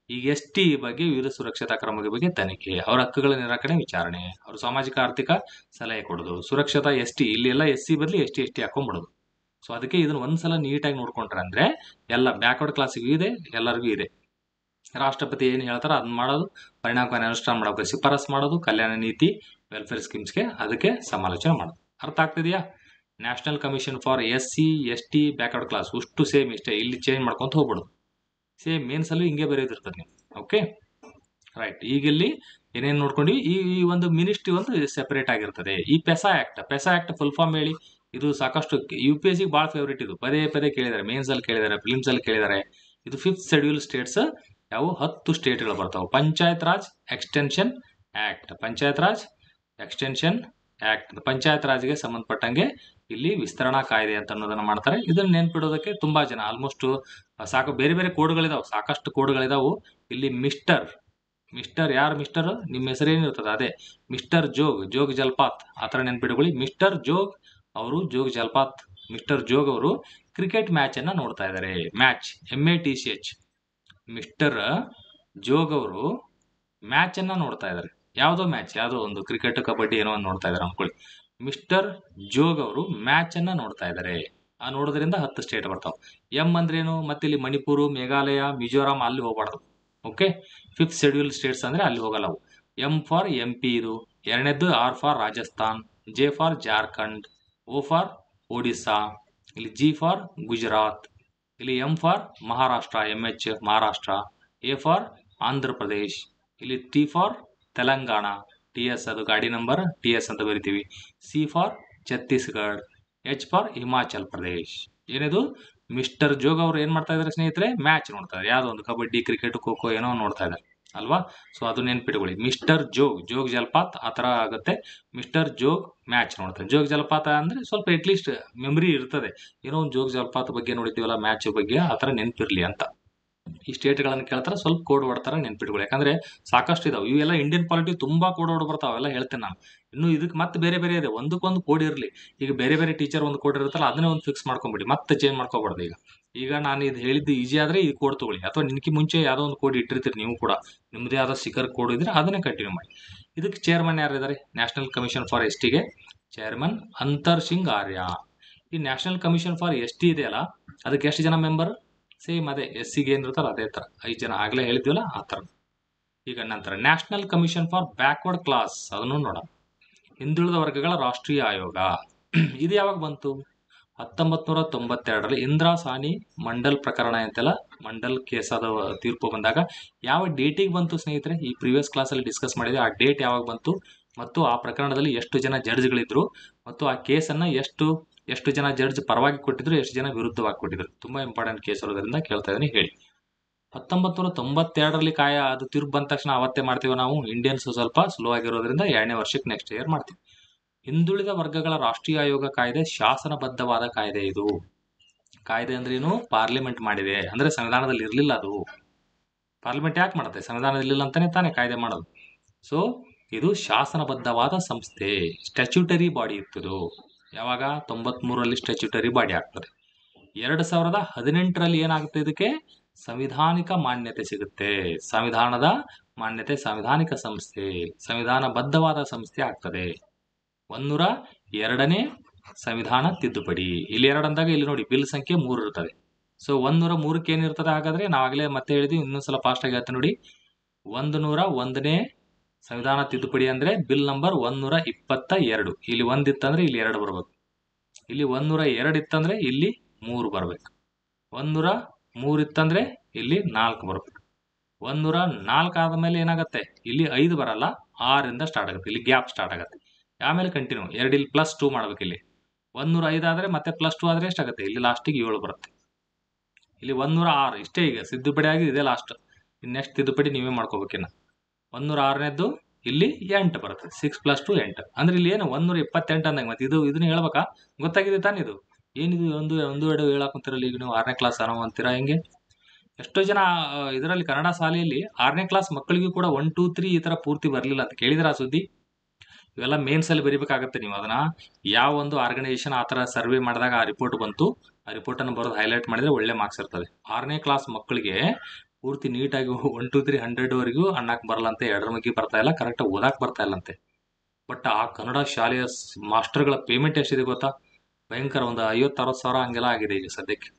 ಈಗ ST ಬಗ್ಗೆ ವಿವಿಧ ಸುರಕ್ಷತಾ ಕ್ರಮಗಳ ಬಗ್ಗೆ ತನಿಖೆ, ಅವರ ಹಕ್ಕುಗಳ ನಿರಾಕರಣೆ ವಿಚಾರಣೆ, ಅವರು ಸಾಮಾಜಿಕ ಆರ್ಥಿಕ ಸಲಹೆ ಕೊಡೋದು. ಸುರಕ್ಷತಾ ST, ಇಲ್ಲಿ ಎಲ್ಲ SC ಬದಲಿ ST ಹಾಕೊಂಡ್ಬಿಡೋದು. ಸೊ ಅದಕ್ಕೆ ಇದನ್ನ ಒಂದ್ಸಲ ನೀಟಾಗಿ ನೋಡ್ಕೊಂಡ್ರೆ ಅಂದ್ರೆ ಎಲ್ಲ ಬ್ಯಾಕ್ವರ್ಡ್ ಕ್ಲಾಸಿಗೂ ಇದೆ, ಎಲ್ಲರಿಗೂ ಇದೆ. ರಾಷ್ಟ್ರಪತಿ ಏನು ಹೇಳ್ತಾರೋ ಅದನ್ನ ಮಾಡೋದು, ಪರಿಣಾಮಕಾರಿ ಅನುಷ್ಠಾನ ಮಾಡೋಕೆ ಶಿಫಾರಸ್ ಮಾಡೋದು, ಕಲ್ಯಾಣ ನೀತಿ ವೆಲ್ಫೇರ್ ಸ್ಕೀಮ್ಸ್ಗೆ ಅದಕ್ಕೆ ಸಮಾಲೋಚನೆ ಮಾಡೋದು. ಅರ್ಥ ಆಗ್ತಿದೆಯಾ? National commission for SC ST backward class ಅಷ್ಟು ಸೇಮ್ ಇಷ್ಟೇ. ಇಲ್ಲಿ ಚೇಂಜ್ ಮಾಡ್ಕೊಂತ ಹೋಗ್ಬಿಡೋದು. ಸೇಮ್ ಮೇನ್ಸ್ ಅಲ್ಲೂ ಹಿಂಗೆ ಬರೆಯೋದಿರ್ತದೆ ನೀವು. Okay, right. ಈಗ ಇಲ್ಲಿ ಏನೇನು ನೋಡ್ಕೊಂಡ್ವಿ? ಈ ಒಂದು ಮಿನಿಸ್ಟ್ರಿ ಒಂದು ಸೆಪರೇಟ್ ಆಗಿರ್ತದೆ. ಈ ಪೆಸಾ ಆಕ್ಟ್ ಫುಲ್ ಫಾರ್ಮ್ ಹೇಳಿ. ಇದು ಸಾಕಷ್ಟು UPSC ಭಾಳ ಫೇವ್ರೇಟ್. ಇದು ಪದೇ ಪದೇ ಕೇಳಿದ್ದಾರೆ, ಮೇನ್ಸ್ ಅಲ್ಲಿ ಕೇಳಿದ್ದಾರೆ, ಫಿಲಿಮ್ಸ್ ಅಲ್ಲಿ ಕೇಳಿದ್ದಾರೆ. ಇದು 5th ಶೆಡ್ಯೂಲ್ ಸ್ಟೇಟ್ಸ್ ಯಾವ 10 ಸ್ಟೇಟ್ಗಳು ಬರ್ತಾವೆ. Panchayat raj extension act, panchayat raj extension act, panchayat ರಾಜ್ಗೆ ಸಂಬಂಧಪಟ್ಟಂಗೆ ಇಲ್ಲಿ ವಿಸ್ತರಣಾ ಕಾಯ್ದೆ ಅಂತ ಅನ್ನೋದನ್ನ ಮಾಡ್ತಾರೆ. ಇದನ್ನ ನೆನ್ಪಿಡೋದಕ್ಕೆ ತುಂಬಾ ಜನ ಆಲ್ಮೋಸ್ಟ್ ಸಾಕು ಬೇರೆ ಬೇರೆ ಕೋಡ್ಗಳಿದಾವೆ, ಸಾಕಷ್ಟು ಕೋಡ್ಗಳಿದಾವು. ಇಲ್ಲಿ ಮಿಸ್ಟರ್ ಯಾರು? ಮಿಸ್ಟರ್ ನಿಮ್ಮ ಹೆಸರೇನಿರ್ತದೆ ಅದೇ ಮಿಸ್ಟರ್ ಜೋಗ್ ಜಲ್ಪಾತ್ ಆ ಥರ ನೆನ್ಪಿಟ್ಕೊಳ್ಳಿ. ಮಿಸ್ಟರ್ ಜೋಗ್ ಅವರು ಮಿಸ್ಟರ್ ಜೋಗ್ ಅವರು ಕ್ರಿಕೆಟ್ ಮ್ಯಾಚ್ ಅನ್ನ ನೋಡ್ತಾ ಇದ್ದಾರೆ. Match MATCH. ಮಿಸ್ಟರ್ ಜೋಗ್ ಅವರು ಮ್ಯಾಚ್ ಅನ್ನ ನೋಡ್ತಾ ಇದ್ದಾರೆ. ಯಾವುದೋ ಮ್ಯಾಚ್, ಯಾವುದೋ ಒಂದು ಕ್ರಿಕೆಟ್ ಕಬಡ್ಡಿ ಏನೋ ಒಂದು ನೋಡ್ತಾ ಇದ್ದಾರೆ ಅನ್ಕೊಳ್ಳಿ. ಮಿಸ್ಟರ್ ಜೋಗ್ ಅವರು ಮ್ಯಾಚ್ ಅನ್ನ ನೋಡ್ತಾ ಇದ್ದಾರೆ. ಆ ನೋಡೋದ್ರಿಂದ 10 ಸ್ಟೇಟ್ ಬರ್ತಾವೆ. M ಅಂದ್ರೇನು? ಮತ್ತೆ ಇಲ್ಲಿ ಮಣಿಪುರ, ಮೇಘಾಲಯ, ಮಿಜೋರಾಂ ಅಲ್ಲಿ ಹೋಗ್ಬಾರ್ದು. ಓಕೆ, 5th ಶೆಡ್ಯೂಲ್ ಸ್ಟೇಟ್ಸ್ ಅಂದ್ರೆ ಅಲ್ಲಿ ಹೋಗಲ್ಲ ಅವು. M ಫಾರ್ MP ಇದು. ಎರಡನೇದ್ದು R for Rajasthan, J for Jharkhand, O for Odisha, ಇಲ್ಲಿ G ಫಾರ್ ಗುಜರಾತ್, ಇಲ್ಲಿ M for Maharashtra, MH Maharashtra, A for Andhra Pradesh. ಇಲ್ಲಿ T for Telangana, T S ಅದು ಗಾಡಿ ನಂಬರ್ ಟಿ ಎಸ್ ಅಂತ ಬರಿತೀವಿ. C for Chhattisgarh, H for Himachal Pradesh. ಏನಿದು ಮಿಸ್ಟರ್ ಜೋಗ್ ಅವ್ರು ಏನ್ ಮಾಡ್ತಾ ಇದಾರೆ ಸ್ನೇಹಿತರೆ, ಮ್ಯಾಚ್ ನೋಡ್ತಾ ಇದ್ದಾರೆ. ಯಾವ್ದೋ ಒಂದು ಕಬಡ್ಡಿ, ಕ್ರಿಕೆಟ್, ಖೋ ಖೋ ಏನೋ ನೋಡ್ತಾ ಇದ್ದಾರೆ ಅಲ್ವಾ. ಸೊ ಅದು ನೆನ್ಪಿಟ್ಕೊಳ್ಳಿ, ಮಿಸ್ಟರ್ ಜೋಗ್, ಜೋಗ್ ಜಲಪಾತ್ ಆ ಥರ ಆಗುತ್ತೆ. ಮಿಸ್ಟರ್ ಜೋಗ್ ಮ್ಯಾಚ್ ನೋಡ್ತಾರೆ. ಜೋಗ್ ಜಲಪಾತ ಅಂದ್ರೆ ಸ್ವಲ್ಪ ಅಟ್ಲೀಸ್ಟ್ ಮೆಮರಿ ಇರ್ತದೆ, ಏನೋ ಒಂದು ಜೋಗ್ ಜಲಪಾತ ಬಗ್ಗೆ ನೋಡಿದ್ದೀವಲ್ಲ ಮ್ಯಾಚ್ ಬಗ್ಗೆ, ಆ ಥರ ನೆನಪಿರ್ಲಿ ಅಂತ. ಈ ಸ್ಟೇಟ್ಗಳನ್ನು ಕೇಳ್ತಾರೆ, ಸ್ವಲ್ಪ ಕೋಡ್ ಹೊಡ್ತಾರೆ, ನೆನ್ಪಿಟ್ಕೊಳ್ಳಿ. ಯಾಕಂದ್ರೆ ಸಾಕಷ್ಟು ಇದಾವೆ ಇವೆಲ್ಲ. ಇಂಡಿಯನ್ ಪಾಲಿಟಿ ತುಂಬಾ ಕೋಡ್ ಹೊಡ್ ಬರ್ತಾವೆ, ಅವೆಲ್ಲ ಹೇಳ್ತೇನೆ ನಾನು. ಇನ್ನು ಇದಕ್ಕೆ ಮತ್ತೆ ಬೇರೆ ಬೇರೆ ಇದೆ, ಒಂದಕ್ಕೊಂದು ಕೋಡ್ ಇರಲಿ. ಈಗ ಬೇರೆ ಬೇರೆ ಟೀಚರ್ ಒಂದು ಕೋಡ್ ಇರುತ್ತಲ್ಲ, ಅದನ್ನೇ ಒಂದು ಫಿಕ್ಸ್ ಮಾಡ್ಕೊಂಬಿಡಿ, ಮತ್ತೆ ಚೇಂಜ್ ಮಾಡ್ಕೋಬಾರ್ದು. ಈಗ ನಾನು ಇದು ಹೇಳಿದ್ದು ಈಜಿ ಆದ್ರೆ ಈ ಕೋಡ್ ತಗೊಳ್ಳಿ, ಅಥವಾ ನಿನ್ಕಿ ಮುಂಚೆ ಯಾವುದೋ ಒಂದು ಕೋಡ್ ಇಟ್ಟಿರ್ತೀರಿ ನೀವು ಕೂಡ, ನಿಮ್ಮದೇ ಆದ ಸಿಕರ್ ಕೋಡ್ ಇದ್ರೆ ಅದನ್ನೇ ಕಂಟಿನ್ಯೂ ಮಾಡಿ. ಇದಕ್ಕೆ ಚೇರ್ಮನ್ ಯಾರಿದ್ದಾರೆ? ನ್ಯಾಷನಲ್ ಕಮಿಷನ್ ಫಾರ್ ಎಸ್ ಟಿಗೆ ಚೇರ್ಮನ್ ಅಂತರ್ ಸಿಂಗ್ ಆರ್ಯ. ಈ national commission for S T ಇದೆಯಲ್ಲ, ಅದಕ್ಕೆ ಎಷ್ಟು ಜನ ಮೆಂಬರ್? ಸೇಮ್ ಅದೇ ಎಸ್ ಸಿಗೆ ಏನಿರ್ತಾರ ಅದೇ ಥರ 5 ಜನ, ಆಗಲೇ ಹೇಳಿದ್ವಲ್ಲ ಆ ಥರ. ಈಗ ನಂತರ national commission for backward class, ಅದನ್ನು ನೋಡೋಣ. ಹಿಂದುಳಿದ ವರ್ಗಗಳ ರಾಷ್ಟ್ರೀಯ ಆಯೋಗ. ಇದು ಯಾವಾಗ ಬಂತು? 1992ರಲ್ಲಿ ಇಂದಿರಾ ಸಾನಿ ಮಂಡಲ್ ಪ್ರಕರಣ ಅಂತೆಲ್ಲ, ಮಂಡಲ್ ಕೇಸಾದ ತೀರ್ಪು ಬಂದಾಗ ಯಾವ ಡೇಟಿಗೆ ಬಂತು ಸ್ನೇಹಿತರೆ? ಈ ಪ್ರೀವಿಯಸ್ ಕ್ಲಾಸಲ್ಲಿ ಡಿಸ್ಕಸ್ ಮಾಡಿದೆ. ಆ ಡೇಟ್ ಯಾವಾಗ ಬಂತು ಮತ್ತು ಆ ಪ್ರಕರಣದಲ್ಲಿ ಎಷ್ಟು ಜನ ಜಡ್ಜ್ಗಳಿದ್ರು ಮತ್ತು ಆ ಕೇಸನ್ನು ಎಷ್ಟು ಜನ ಜಡ್ಜ್ ಪರವಾಗಿ ಕೊಟ್ಟಿದ್ರು, ಎಷ್ಟು ಜನ ವಿರುದ್ಧವಾಗಿ ಕೊಟ್ಟಿದ್ರು. ತುಂಬಾ ಇಂಪಾರ್ಟೆಂಟ್ ಕೇಸ್ ಇರೋದ್ರಿಂದ ಕೇಳ್ತಾ ಇದ್ದೀನಿ, ಹೇಳಿ. 1992ರಲ್ಲಿ ಅದು ತೀರ್ಪು ಬಂದ ತಕ್ಷಣ ಅವತ್ತೇ ಮಾಡ್ತೀವಿ ನಾವು. ಇಂಡಿಯನ್ಸ್ ಸ್ವಲ್ಪ ಸ್ಲೋ ಆಗಿರೋದ್ರಿಂದ 2ನೇ ವರ್ಷಕ್ಕೆ ನೆಕ್ಸ್ಟ್ ಇಯರ್ ಮಾಡ್ತೀವಿ. ಹಿಂದುಳಿದ ವರ್ಗಗಳ ರಾಷ್ಟ್ರೀಯ ಆಯೋಗ ಕಾಯ್ದೆ ಶಾಸನಬದ್ಧವಾದ ಕಾಯ್ದೆ. ಇದು ಕಾಯ್ದೆ ಅಂದ್ರೆ ಏನು? ಪಾರ್ಲಿಮೆಂಟ್ ಮಾಡಿದೆ, ಅಂದ್ರೆ ಸಂವಿಧಾನದಲ್ಲಿ ಇರಲಿಲ್ಲ ಅದು. ಪಾರ್ಲಿಮೆಂಟ್ ಯಾಕೆ ಮಾಡುತ್ತೆ? ಸಂವಿಧಾನದಲ್ಲಿ ಇರಲಿಲ್ಲ ಅಂತಾನೆ ತಾನೇ ಕಾಯ್ದೆ ಮಾಡೋದು. ಸೊ ಇದು ಶಾಸನಬದ್ಧವಾದ ಸಂಸ್ಥೆ, ಸ್ಟ್ಯಾಚ್ಯೂಟರಿ ಬಾಡಿ ಇತ್ತು. ಯಾವಾಗ? 93ರಲ್ಲಿ ಸ್ಟ್ಯಾಚ್ಯೂಟರಿ ಬಾಡಿ ಆಗ್ತದೆ. 2018ರಲ್ಲಿ ಏನಾಗುತ್ತೆ? ಇದಕ್ಕೆ ಸಂವಿಧಾನಿಕ ಮಾನ್ಯತೆ ಸಿಗುತ್ತೆ. ಸಂವಿಧಾನದ ಮಾನ್ಯತೆ, ಸಂವಿಧಾನಿಕ ಸಂಸ್ಥೆ, ಸಂವಿಧಾನಬದ್ಧವಾದ ಸಂಸ್ಥೆ ಆಗ್ತದೆ. 102ನೇ ಸಂವಿಧಾನ ತಿದ್ದುಪಡಿ. ಇಲ್ಲಿ 2 ಅಂದಾಗ ಇಲ್ಲಿ ನೋಡಿ ಬಿಲ್ ಸಂಖ್ಯೆ 3 ಇರ್ತದೆ. ಸೊ 103ಕ್ಕೆ ಏನಿರ್ತದೆ ಹಾಗಾದ್ರೆ? ನಾವಾಗಲೇ ಮತ್ತೆ ಹೇಳಿದ್ವಿ, ಇನ್ನೊಂದ್ಸಲ ಫಾಸ್ಟ್ ಆಗಿ ಹೇಳ್ತೀನಿ ನೋಡಿ. 101ನೇ ಸಂವಿಧಾನ ತಿದ್ದುಪಡಿ ಅಂದ್ರೆ ಬಿಲ್ ನಂಬರ್ 122. ಇಲ್ಲಿ 1 ಇತ್ತಂದ್ರೆ ಇಲ್ಲಿ 2 ಬರ್ಬೇಕು. ಇಲ್ಲಿ 102 ಇತ್ತಂದ್ರೆ ಇಲ್ಲಿ 3 ಬರ್ಬೇಕು. 103 ಇತ್ತಂದ್ರೆ ಇಲ್ಲಿ 4 ಬರ್ಬೇಕು. 104 ಆದ್ಮೇಲೆ ಏನಾಗತ್ತೆ? ಇಲ್ಲಿ 5 ಬರಲ್ಲ, 6ರಿಂದ ಸ್ಟಾರ್ಟ್ ಆಗುತ್ತೆ. ಇಲ್ಲಿ ಗ್ಯಾಪ್ ಸ್ಟಾರ್ಟ್ ಆಗುತ್ತೆ. ಆಮೇಲೆ ಕಂಟಿನ್ಯೂ 2 ಇಲ್ಲಿ +2 ಮಾಡ್ಬೇಕು. ಇಲ್ಲಿ 105 ಆದ್ರೆ ಮತ್ತೆ +2 ಆದ್ರೆ ಎಷ್ಟಾಗುತ್ತೆ? ಇಲ್ಲಿ ಲಾಸ್ಟಿಗೆ 7 ಬರುತ್ತೆ. ಇಲ್ಲಿ 106 ಇಷ್ಟೇ. ಈಗ ತಿದ್ದುಪಡಿ ಆಗಿ ಇದೆ ಲಾಸ್ಟ್. ಇನ್ನು ನೆಕ್ಸ್ಟ್ ತಿದ್ದುಪಡಿ ನೀವೇ ಮಾಡ್ಕೋಬೇಕಿನ್ನ. 106ನೇದ್ದು ಇಲ್ಲಿ 8 ಬರುತ್ತೆ. 6 + 2 8. ಅಂದ್ರೆ ಇಲ್ಲಿ ಏನು 128 ಅಂದಂಗೆ. ಮತ್ತೆ ಇದನ್ನ ಹೇಳ್ಬೇಕಾ? ಗೊತ್ತಾಗಿದೆ ತಾನೇ? ಇದು ಏನಿದು ಒಂದು ಎರಡು ಹೇಳಾಕುಂತಿರಲ್ಲ. ಈಗ ನೀವು 6ನೇ ಕ್ಲಾಸ್ ಅನ್ನೋ ಅಂತೀರಾ ಹೆಂಗೆ? ಎಷ್ಟೋ ಜನ ಇದರಲ್ಲಿ ಕನ್ನಡ ಶಾಲೆಯಲ್ಲಿ 6ನೇ ಕ್ಲಾಸ್ ಮಕ್ಕಳಿಗೂ ಕೂಡ 1 2 3 ಈ ತರ ಪೂರ್ತಿ ಬರಲಿಲ್ಲ ಅಂತ ಕೇಳಿದ್ರ ಆ ಸುದ್ದಿ? ಇವೆಲ್ಲ ಮೇನ್ಸ್ ಅಲ್ಲಿ ಬರೀಬೇಕಾಗತ್ತೆ ನೀವು. ಅದನ್ನ ಯಾವ ಒಂದು ಆರ್ಗನೈಸೇಷನ್ ಆ ತರ ಸರ್ವೆ ಮಾಡಿದಾಗ ಆ ರಿಪೋರ್ಟ್ ಬಂತು, ಆ ರಿಪೋರ್ಟ್ ಅನ್ನು ಬರೋದು ಹೈಲೈಟ್ ಮಾಡಿದ್ರೆ ಒಳ್ಳೆ ಮಾರ್ಕ್ಸ್ ಇರ್ತದೆ. 6ನೇ ಕ್ಲಾಸ್ ಮಕ್ಕಳಿಗೆ ಪೂರ್ತಿ ನೀಟಾಗಿ 1 2 3 100 ವರೆಗೂ ಅನ್ನಕ್ ಬರಲ್ಲ ಅಂತೆ, 2ರ ಮಗ್ಗಿ ಬರ್ತಾ ಇಲ್ಲ, ಕರೆಕ್ಟ್ ಓದಾಕ್ ಬರ್ತಾ ಇಲ್ಲ ಅಂತೆ. ಬಟ್ ಆ ಕನ್ನಡ ಶಾಲೆಯ ಮಾಸ್ಟರ್ಗಳ ಪೇಮೆಂಟ್ ಎಷ್ಟಿದೆ ಗೊತ್ತಾ? ಭಯಂಕರ. ಒಂದು 50-60 ಸಾವಿರ ಹಂಗೆಲ್ಲ ಆಗಿದೆ ಈಗ ಸದ್ಯಕ್ಕೆ.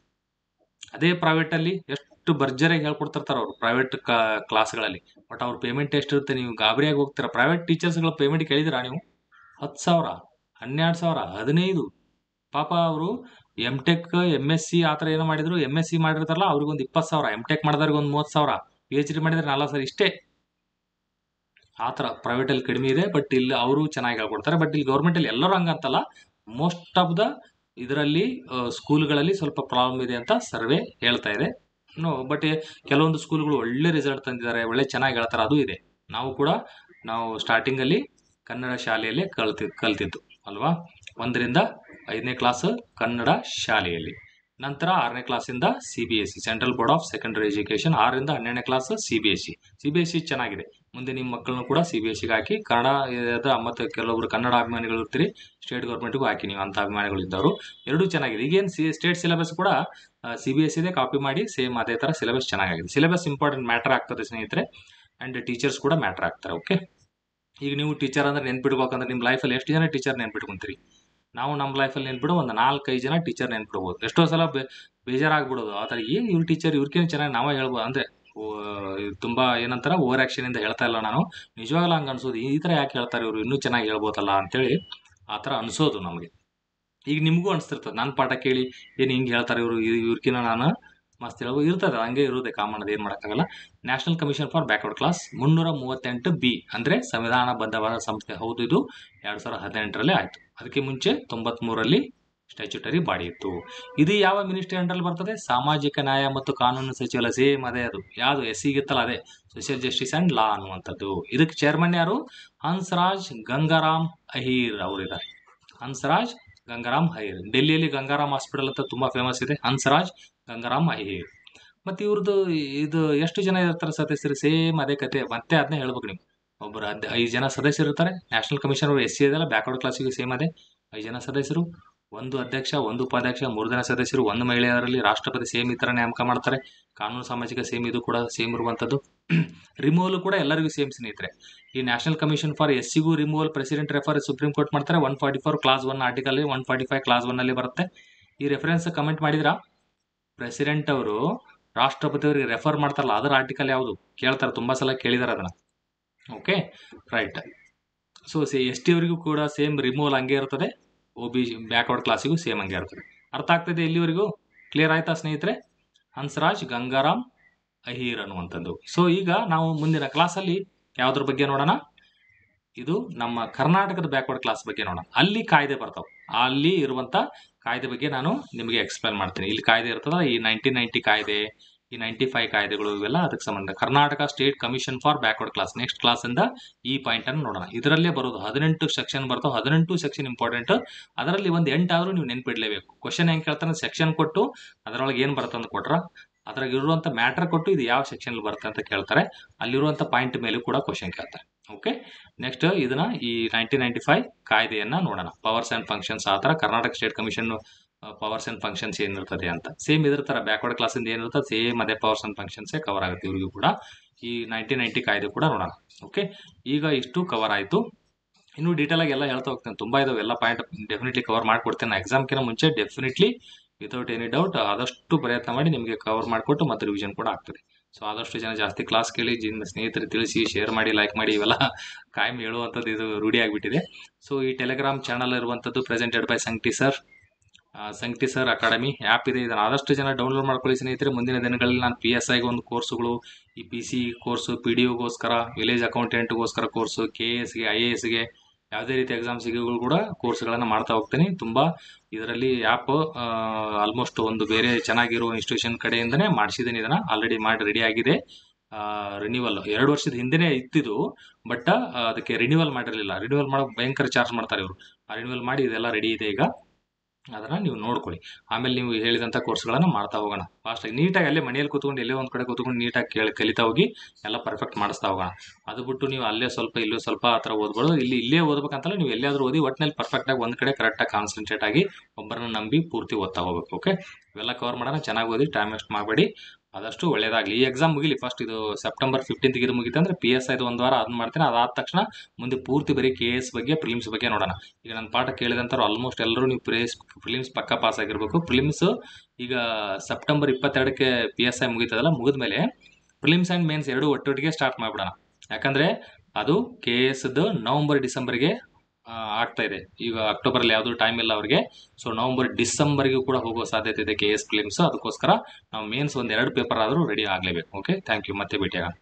ಅದೇ ಪ್ರೈವೇಟ್ ಅಲ್ಲಿ ಎಷ್ಟು ಭರ್ಜರಿಯಾಗಿ ಹೇಳ್ಕೊಡ್ತಿರ್ತಾರೆ ಅವರು ಪ್ರೈವೇಟ್ ಕ್ಲಾಸ್ಗಳಲ್ಲಿ. ಬಟ್ ಅವ್ರ ಪೇಮೆಂಟ್ ಎಷ್ಟಿರುತ್ತೆ? ನೀವು ಗಾಬರಿಯಾಗಿ ಹೋಗ್ತೀರಾ. ಪ್ರೈವೇಟ್ ಟೀಚರ್ಸ್ಗಳ ಪೇಮೆಂಟ್ ಕೇಳಿದಿರಾ ನೀವು? 10,000, 12,000, 15. ಪಾಪ ಅವರು MTech MSc ಆ ಥರ ಏನೋ ಮಾಡಿದ್ರು. MSc ಮಾಡಿರ್ತಾರಲ್ಲ ಅವ್ರಿಗೊಂದು 20,000, MTech ಮಾಡಿದವ್ರಿಗೆ ಒಂದು 30,000, PhD ಮಾಡಿದ್ರೆ 40,000 ಇಷ್ಟೇ. ಆ ಥರ ಪ್ರೈವೇಟ್ ಅಲ್ಲಿ ಕಡಿಮೆ ಇದೆ. ಬಟ್ ಇಲ್ಲಿ ಅವರು ಚೆನ್ನಾಗಿ ಹೇಳ್ಕೊಡ್ತಾರೆ. ಬಟ್ ಇಲ್ಲಿ ಗೌರ್ಮೆಂಟ್ ಅಲ್ಲಿ ಎಲ್ಲರೂ ಹಂಗಂತಲ್ಲ, ಮೋಸ್ಟ್ ಆಫ್ ದ ಇದರಲ್ಲಿ ಸ್ಕೂಲ್ಗಳಲ್ಲಿ ಸ್ವಲ್ಪ ಪ್ರಾಬ್ಲಮ್ ಇದೆ ಅಂತ ಸರ್ವೆ ಹೇಳ್ತಾ ಇದೆ. ಬಟ್ ಕೆಲವೊಂದು ಸ್ಕೂಲ್ಗಳು ಒಳ್ಳೆ ರಿಸಲ್ಟ್ ತಂದಿದ್ದಾರೆ, ಒಳ್ಳೆ ಚೆನ್ನಾಗಿ ಹೇಳ್ತಾರೆ, ಅದು ಇದೆ. ನಾವು ಸ್ಟಾರ್ಟಿಂಗ್ ಅಲ್ಲಿ ಕನ್ನಡ ಶಾಲೆಯಲ್ಲೇ ಕಲ್ತಿದ್ದು ಅಲ್ವಾ? 1ರಿಂದ 5ನೇ ಕ್ಲಾಸ್ ಕನ್ನಡ ಶಾಲೆಯಲ್ಲಿ. ನಂತರ 6ನೇ ಕ್ಲಾಸಿಂದ CBSE, central board of secondary education. 6ರಿಂದ 12ನೇ ಕ್ಲಾಸ್ CBSE ಚೆನ್ನಾಗಿದೆ. ಮುಂದೆ ನಿಮ್ಮ ಮಕ್ಕಳನ್ನು ಕೂಡ CBSEಗೆ ಹಾಕಿ. ಕನ್ನಡ ಮತ್ತೆ ಕೆಲವೊಬ್ರು ಕನ್ನಡ ಅಭಿಮಾನಿಗಳು ಇರ್ತೀರಿ, ಸ್ಟೇಟ್ ಗೌರ್ಮೆಂಟ್ಗೂ ಹಾಕಿ ನೀವು ಅಂತ ಅಭಿಮಾನಿಗಳು ಇದ್ದವರು. ಎರಡೂ ಚೆನ್ನಾಗಿದೆ. ಈಗೇನು ಸ್ಟೇಟ್ ಸಿಲೆಬಸ್ ಕೂಡ CBSEದೇ ಕಾಪಿ ಮಾಡಿ ಸೇಮ್ ಅದೇ ತರ ಸಿಲೆಬಸ್ ಚೆನ್ನಾಗಿದೆ. ಸಿಲೆಬಸ್ ಇಂಪಾರ್ಟೆಂಟ್ ಮ್ಯಾಟರ್ ಆಗ್ತದೆ ಸ್ನೇಹಿತರೆ. ಅಂಡ್ ಟೀಚರ್ಸ್ ಕೂಡ ಮ್ಯಾಟರ್ ಆಗ್ತಾರೆ. ಓಕೆ, ಈಗ ನೀವು ಟೀಚರ್ ಅಂದ್ರೆ ನೆನ್ಪಿಡ್ಬೇಕಂದ್ರೆ ನಿಮ್ಮ ಲೈಫಲ್ಲಿ ಎಷ್ಟು ಜನ ಟೀಚರ್ ನೆನ್ಪಿಟ್ಕೊಂತೀರಿ? ನಾವು ನಮ್ಮ ಲೈಫಲ್ಲಿ ನೆನ್ಪಿಡೋ ಒಂದು 4-5 ಜನ ಟೀಚರ್ ನೆನ್ಪಿಡ್ಬೋದು. ಎಷ್ಟೋ ಸಲ ಬೇಜಾರಾಗ್ಬಿಡೋದು. ಆ ಥರ ಏನು ಇವ್ರ ಟೀಚರ್ ಇವ್ರಿಗೇನು ಚೆನ್ನಾಗಿ ನಾವೇ ಹೇಳ್ಬೋದು. ಅಂದ್ರೆ ತುಂಬಾ ಏನಂತಾರ ಓವರ್ ಆಕ್ಷನ್ ಇಂದ ಹೇಳ್ತಾ ಇಲ್ಲ ನಾನು, ನಿಜವಾಗ್ಲೂ ಹಂಗ ಅನ್ಸೋದು. ಈ ತರ ಯಾಕೆ ಹೇಳ್ತಾರೆ ಇವರು, ಇನ್ನೂ ಚೆನ್ನಾಗಿ ಹೇಳ್ಬೋದಲ್ಲ ಅಂತೇಳಿ ಆ ಥರ ಅನ್ಸೋದು ನಮಗೆ. ಈಗ ನಿಮಗೂ ಅನಿಸ್ತಿರ್ತದೆ ನನ್ನ ಪಾಠ ಕೇಳಿ, ಏನು ಹಿಂಗೆ ಹೇಳ್ತಾರೆ ಇವ್ರಿಗಿನ ನಾನು ಮಸ್ತ್ ಹೇಳ್ಬೋದು, ಇರ್ತದೆ ಹಂಗೆ ಇರುತ್ತೆ ಕಾಮನ್, ಅದು ಏನು ಮಾಡೋಕ್ಕಾಗಲ್ಲ. National commission for backward class 338B ಅಂದರೆ ಸಂವಿಧಾನಬದ್ಧವಾದ ಸಂಸ್ಥೆ. ಹೌದು, ಇದು 2018ರಲ್ಲಿ ಆಯಿತು. ಅದಕ್ಕೆ ಮುಂಚೆ 93ರಲ್ಲಿ ಸ್ಟ್ಯಾಚ್ಯೂಟರಿ ಬಾಡಿ ಇತ್ತು. ಇದು ಯಾವ ಮಿನಿಸ್ಟ್ರಿ ಅಂಡರಲ್ಲಿ ಬರ್ತದೆ? ಸಾಮಾಜಿಕ ನ್ಯಾಯ ಮತ್ತು ಕಾನೂನು ಸಚಿವಾಲಯ. ಸೇಮ್ ಅದೇ, ಅದು ಯಾವುದು SC ಗಿತ್ತಲ್ಲ ಅದೇ, ಸೋಷಿಯಲ್ ಜಸ್ಟಿಸ್ ಆ್ಯಂಡ್ ಲಾ ಅನ್ನುವಂಥದ್ದು. ಇದಕ್ಕೆ ಚೇರ್ಮನ್ ಯಾರು? ಹನ್ಸ್ರಾಜ್ ಗಂಗಾರಾಮ್ ಅಹಿರ್ ಅವರಿದ್ದಾರೆ. ಹನ್ಸ್ರಾಜ್ ಗಂಗಾರಾಮ್ ಅಹಿರ್. ಡೆಲ್ಲಿಯಲ್ಲಿ ಗಂಗಾರಾಮ್ ಹಾಸ್ಪಿಟಲ್ ಅಂತ ತುಂಬ ಫೇಮಸ್ ಇದೆ, ಹನ್ಸ್ರಾಜ್ ಗಂಗಾರಾಮ್ ಅಹಿರ್. ಮತ್ತು ಇವ್ರದ್ದು ಇದು ಎಷ್ಟು ಜನ ಇರ್ತಾರೆ ಸದಸ್ಯರು? ಸೇಮ್ ಅದೇ ಕತೆ, ಮತ್ತೆ ಅದನ್ನೇ ಹೇಳ್ಬೇಕು ನೀವು. ಒಬ್ಬರು 5 ಜನ ಸದಸ್ಯರು ಇರ್ತಾರೆ. ನ್ಯಾಷನಲ್ ಕಮಿಷನ್ ಅವರು SC ಇದೆಲ್ಲ ಬ್ಯಾಕ್ವರ್ಡ್ ಕ್ಲಾಸಿಗೆ ಸೇಮ್ ಅದೇ, 5 ಜನ ಸದಸ್ಯರು, 1 ಅಧ್ಯಕ್ಷ, 1 ಉಪಾಧ್ಯಕ್ಷ, 3 ಜನ ಸದಸ್ಯರು, 1 ಮಹಿಳೆಯರಲ್ಲಿ ರಾಷ್ಟ್ರಪತಿ ಸೇಮ್ ಈ ಥರ ನೇಮಕ ಮಾಡ್ತಾರೆ. ಕಾನೂನು ಸಾಮಾಜಿಕ ಸೇಮ್, ಇದು ಕೂಡ ಸೇಮ್ ಇರುವಂಥದ್ದು. ರಿಮೂವಲ್ ಕೂಡ ಎಲ್ಲರಿಗೂ ಸೇಮ್ ಸ್ನೇಹಿತರೆ. ಈ ನ್ಯಾಷನಲ್ ಕಮಿಷನ್ ಫಾರ್ SCಗೂ removal president refer supreme court ಮಾಡ್ತಾರೆ. 144 ಕ್ಲಾಸ್ 1 ಆರ್ಟಿಕಲ್, 145 ಕ್ಲಾಸ್ 1 ಬರುತ್ತೆ. ಈ ರೆಫರೆನ್ಸ್ ಕಮೆಂಟ್ ಮಾಡಿದ್ರಾ? ಪ್ರೆಸಿಡೆಂಟ್ ಅವರು ರಾಷ್ಟ್ರಪತಿಯವರಿಗೆ ರೆಫರ್ ಮಾಡ್ತಾರಲ್ಲ, ಅದರ ಆರ್ಟಿಕಲ್ ಯಾವುದು ಕೇಳ್ತಾರೆ, ತುಂಬ ಸಲ ಕೇಳಿದಾರೆ ಅದನ್ನು. Okay, right. ಸೊ ST ಅವರಿಗೂ ಕೂಡ ಸೇಮ್ ರಿಮೂವಲ್ ಹಂಗೆ ಇರ್ತದೆ, OBC ಬ್ಯಾಕ್ವರ್ಡ್ ಕ್ಲಾಸಿಗೂ ಸೇಮ್ ಹಂಗೆ ಇರ್ತದೆ. ಅರ್ಥ ಆಗ್ತದೆ ಇಲ್ಲಿವರೆಗೂ? ಕ್ಲಿಯರ್ ಆಯ್ತಾ ಸ್ನೇಹಿತರೆ? ಹನ್ಸ್ರಾಜ್ ಗಂಗಾರಾಮ್ ಅಹಿರ್ ಅನ್ನುವಂಥದ್ದು. ಸೊ ಈಗ ನಾವು ಮುಂದಿನ ಕ್ಲಾಸಲ್ಲಿ ಯಾವುದ್ರ ಬಗ್ಗೆ ನೋಡೋಣ? ಇದು ನಮ್ಮ ಕರ್ನಾಟಕದ ಬ್ಯಾಕ್ವರ್ಡ್ ಕ್ಲಾಸ್ ಬಗ್ಗೆ ನೋಡೋಣ. ಅಲ್ಲಿ ಕಾಯ್ದೆ ಬರ್ತಾವೆ, ಅಲ್ಲಿ ಇರುವಂಥ ಕಾಯ್ದೆ ಬಗ್ಗೆ ನಾನು ನಿಮಗೆ ಎಕ್ಸ್ಪ್ಲೇನ್ ಮಾಡ್ತೀನಿ. ಇಲ್ಲಿ ಕಾಯ್ದೆ ಇರ್ತದ, ಈ 1990 ಕಾಯ್ದೆ, ಈ 95 ಕಾಯ್ದೆಗಳು, ಇವೆಲ್ಲ ಅದಕ್ಕೆ ಸಂಬಂಧ. Karnataka state commission for backward class next ಕ್ಲಾಸಿಂದ ಈ ಪಾಯಿಂಟನ್ನು ನೋಡೋಣ. ಇದರಲ್ಲೇ ಬರೋದು 18 ಸೆಕ್ಷನ್ ಬರ್ತಾವೆ, 18 ಸೆಕ್ಷನ್ ಇಂಪಾರ್ಟೆಂಟ್. ಅದರಲ್ಲಿ ಒಂದು 8 ಆದರೂ ನೀವು ನೆನ್ಪಿಡಲೇಬೇಕು. ಕ್ವಶನ್ ಹೆಂಗೆ ಕೇಳ್ತಾನೆ? ಸೆಕ್ಷನ್ ಕೊಟ್ಟು ಅದರೊಳಗೆ ಏನು ಬರುತ್ತೆ ಅಂತ ಕೊಟ್ರ, ಅದ್ರಾಗ ಇರುವಂಥ ಮ್ಯಾಟ್ರ್ ಕೊಟ್ಟು ಇದು ಯಾವ ಸೆಕ್ಷನ್ ಬರುತ್ತೆ ಅಂತ ಕೇಳ್ತಾರೆ. ಅಲ್ಲಿರುವಂಥ ಪಾಯಿಂಟ್ ಮೇಲೂ ಕೂಡ ಕ್ವಶನ್ ಕೇಳ್ತಾರೆ. ಓಕೆ, ನೆಕ್ಸ್ಟ್ ಇದನ್ನ ಈ 1995 ಕಾಯ್ದೆಯನ್ನ ನೋಡೋಣ. ಪವರ್ಸ್ ಆ್ಯಂಡ್ ಫಂಕ್ಷನ್ಸ್, ಆ ಥರ Karnataka state commission powers and functions ಏನಿರ್ತದೆ ಅಂತ ಸೇಮ್ ಇದ್ರ ಥರ ಬ್ಯಾಕ್ವರ್ಡ್ ಕ್ಲಾಸಿಂದ ಏನಿರ್ತದೆ ಸೇಮ್ ಅದೇ ಪವರ್ಸ್ ಆ್ಯಂಡ್ ಫಂಕ್ಷನ್ಸೇ ಕವರ್ ಆಗುತ್ತೆ ಇವರಿಗೂ ಕೂಡ. ಈ 1990 ಕಾಯ್ದೆ ಕೂಡ ನೋಡೋಣ. ಓಕೆ, ಈಗ ಇಷ್ಟು ಕವರ್ ಆಯಿತು. ಇನ್ನೂ ಡೀಟೇಲಾಗಿ ಎಲ್ಲ ಹೇಳ್ತಾ ಹೋಗ್ತೇನೆ, ತುಂಬ ಇದಾವೆ, ಎಲ್ಲ ಪಾಯಿಂಟ್ ಡೆಫಿನೆಟ್ಲಿ ಕವರ್ ಮಾಡಿಕೊಡ್ತೇನೆ. ನಾನು ಎಕ್ಸಾಮ್ಕಿಂತ ಮುಂಚೆ ಡೆಫಿನೆಟ್ಲಿ ವಿತೌಟ್ ಎನಿ ಡೌಟ್ ಆದಷ್ಟು ಪ್ರಯತ್ನ ಮಾಡಿ ನಿಮಗೆ ಕವರ್ ಮಾಡಿಕೊಟ್ಟು ಮತ್ತು ರಿವಿಷನ್ ಕೂಡ ಆಗ್ತದೆ. ಸೊ ಆದಷ್ಟು ಜನ ಜಾಸ್ತಿ ಕ್ಲಾಸ್ ಕೇಳಿ, ಸ್ನೇಹಿತರು ತಿಳಿಸಿ, ಶೇರ್ ಮಾಡಿ, ಲೈಕ್ ಮಾಡಿ, ಇವೆಲ್ಲ ಕಾಯಂ ಹೇಳುವಂಥದ್ದು ಇದು ರೂಢಿ ಆಗಿಬಿಟ್ಟಿದೆ. ಸೊ ಈ ಟೆಲಿಗ್ರಾಮ್ ಚಾನಲ್ ಇರುವಂಥದ್ದು ಪ್ರೆಸೆಂಟೆಡ್ ಬೈ ಸಂಕ್ಟಿ ಸರ್ ಅಕಾಡೆಮಿ ಆ್ಯಪ್ ಇದೆ. ಇದನ್ನು ಆದಷ್ಟು ಜನ ಡೌನ್ಲೋಡ್ ಮಾಡ್ಕೊಳ್ಳಿ ಸ್ನೇಹಿತರೆ. ಮುಂದಿನ ದಿನಗಳಲ್ಲಿ ನಾನು PSIಗೆ ಒಂದು ಕೋರ್ಸುಗಳು, ಈ PC ಕೋರ್ಸು, PDOಗೋಸ್ಕರ, ವಿಲೇಜ್ ಅಕೌಂಟೆಂಟ್ಗೋಸ್ಕರ ಕೋರ್ಸು, KSಗೆ, IASಗೆ, ಯಾವುದೇ ರೀತಿ ಎಕ್ಸಾಮ್ಸಿಗೂ ಕೂಡ ಕೋರ್ಸ್ಗಳನ್ನು ಮಾಡ್ತಾ ಹೋಗ್ತೀನಿ. ತುಂಬ ಇದರಲ್ಲಿ ಆ್ಯಪ್ ಆಲ್ಮೋಸ್ಟ್ ಒಂದು ಬೇರೆ ಚೆನ್ನಾಗಿರೋ ಇನ್ಸ್ಟಿಟ್ಯೂಷನ್ ಕಡೆಯಿಂದನೇ ಮಾಡಿಸಿದ್ದೀನಿ. ಇದನ್ನು ಆಲ್ರೆಡಿ ಮಾಡಿ ರೆಡಿ ಆಗಿದೆ. ರಿನ್ಯೂವಲ್ 2 ವರ್ಷದ ಹಿಂದೆನೇ ಇತ್ತಿದ್ದು, ಬಟ್ ಅದಕ್ಕೆ ರಿನ್ಯೂವಲ್ ಮಾಡಿರಲಿಲ್ಲ. ರಿನ್ಯೂವಲ್ ಮಾಡೋಕೆ ಭಯಂಕರ ಚಾರ್ಜ್ ಮಾಡ್ತಾರೆ ಇವರು. ಆ ರಿನ್ಯೂವಲ್ ಮಾಡಿ ಇದೆಲ್ಲ ರೆಡಿ ಇದೆ ಈಗ, ಅದನ್ನು ನೀವು ನೋಡ್ಕೊಳ್ಳಿ. ಆಮೇಲೆ ನೀವು ಹೇಳಿದಂಥ ಕೋರ್ಸ್ಗಳನ್ನು ಮಾಡ್ತಾ ಹೋಗೋಣ ಫಾಸ್ಟಾಗಿ, ನೀಟಾಗಿ. ಅಲ್ಲೇ ಮನೆಯಲ್ಲಿ ಕೂತ್ಕೊಂಡು ಎಲ್ಲೇ ಒಂದು ಕಡೆ ಕೂತ್ಕೊಂಡು ನೀಟಾಗಿ ಕಲಿತಾ ಹೋಗಿ ಎಲ್ಲ ಪರ್ಫೆಕ್ಟ್ ಮಾಡಿಸ್ತಾ ಹೋಗೋಣ. ಅದು ಬಿಟ್ಟು ನೀವು ಅಲ್ಲೇ ಸ್ವಲ್ಪ ಇಲ್ಲೂ ಸ್ವಲ್ಪ ಆ ಥರ ಓದ್ಬೋದು. ಇಲ್ಲೇ ಓದ್ಬೇಕಂತಲ್ಲ, ನೀವು ಎಲ್ಲಿಯಾದರೂ ಓದಿ, ಒಟ್ಟಿನಲ್ಲಿ ಪರ್ಫೆಕ್ಟಾಗಿ ಒಂದು ಕಡೆ ಕರೆಕ್ಟಾಗಿ ಕಾನ್ಸಂಟ್ರೇಟ್ ಆಗಿ ಒಬ್ಬರನ್ನ ನಂಬಿ ಪೂರ್ತಿ ಓದ್ತಾ ಹೋಗ್ಬೇಕು. ಓಕೆ, ಇವೆಲ್ಲ ಕವರ್ ಮಾಡೋಣ. ಚೆನ್ನಾಗಿ ಓದಿ, ಟೈಮ್ ವೇಸ್ಟ್ ಮಾಡಬೇಡಿ. ಆದಷ್ಟು ಒಳ್ಳೇದಾಗಲಿ. ಈ ಎಕ್ಸಾಮ್ ಮುಗಿಲಿ ಫಸ್ಟ್. ಇದು ಸೆಪ್ಟೆಂಬರ್ 15ಗೆ ಇದು ಮುಗಿತು ಅಂದರೆ PSI ಒಂದು ವಾರ ಅದನ್ನ ಮಾಡ್ತೀನಿ. ಅದಾದ ತಕ್ಷಣ ಮುಂದೆ ಪೂರ್ತಿ ಬರೀ KS ಬಗ್ಗೆ, ಪ್ರಿಲಿಮ್ಸ್ ಬಗ್ಗೆ ನೋಡೋಣ. ಈಗ ನನ್ನ ಪಾಠ ಕೇಳಿದಂಥವ್ರು ಆಲ್ಮೋಸ್ಟ್ ಎಲ್ಲರೂ ನೀವು ಪ್ರಿಲಿಮ್ಸ್ ಪಕ್ಕ ಪಾಸ್ ಆಗಿರಬೇಕು. ಪ್ರಿಲಿಮ್ಸ್ ಈಗ ಸೆಪ್ಟೆಂಬರ್ 22ಕ್ಕೆ PSI ಮುಗಿತದಲ್ಲ, ಮುಗಿದ್ಮೇಲೆ ಪ್ರಿಲಿಮ್ಸ್ ಆ್ಯಂಡ್ ಮೇನ್ಸ್ ಎರಡೂ ಒಟ್ಟೊಟ್ಟಿಗೆ ಸ್ಟಾರ್ಟ್ ಮಾಡಿಬಿಡೋಣ. ಯಾಕಂದರೆ ಅದು KSದು ನವಂಬರ್ ಡಿಸೆಂಬರ್ಗೆ ಆಗ್ತಾ ಇದೆ. ಈಗ ಅಕ್ಟೋಬರಲ್ಲಿ ಯಾವುದೂ ಟೈಮ್ ಇಲ್ಲ ಅವರಿಗೆ. ಸೊ ನವಂಬರ್ ಡಿಸೆಂಬರ್ಗೂ ಕೂಡ ಹೋಗೋ ಸಾಧ್ಯತೆ ಇದೆ KS ಪ್ರಿಲಿಮ್ಸ್. ಅದಕ್ಕೋಸ್ಕರ ನಾವು ಮೇನ್ಸ್ ಒಂದು 2 ಪೇಪರ್ ಆದರೂ ರೆಡಿ ಆಗಲೇಬೇಕು. Okay, thank you. ಮತ್ತೆ ಭೇಟಿಯಾಗೋಣ.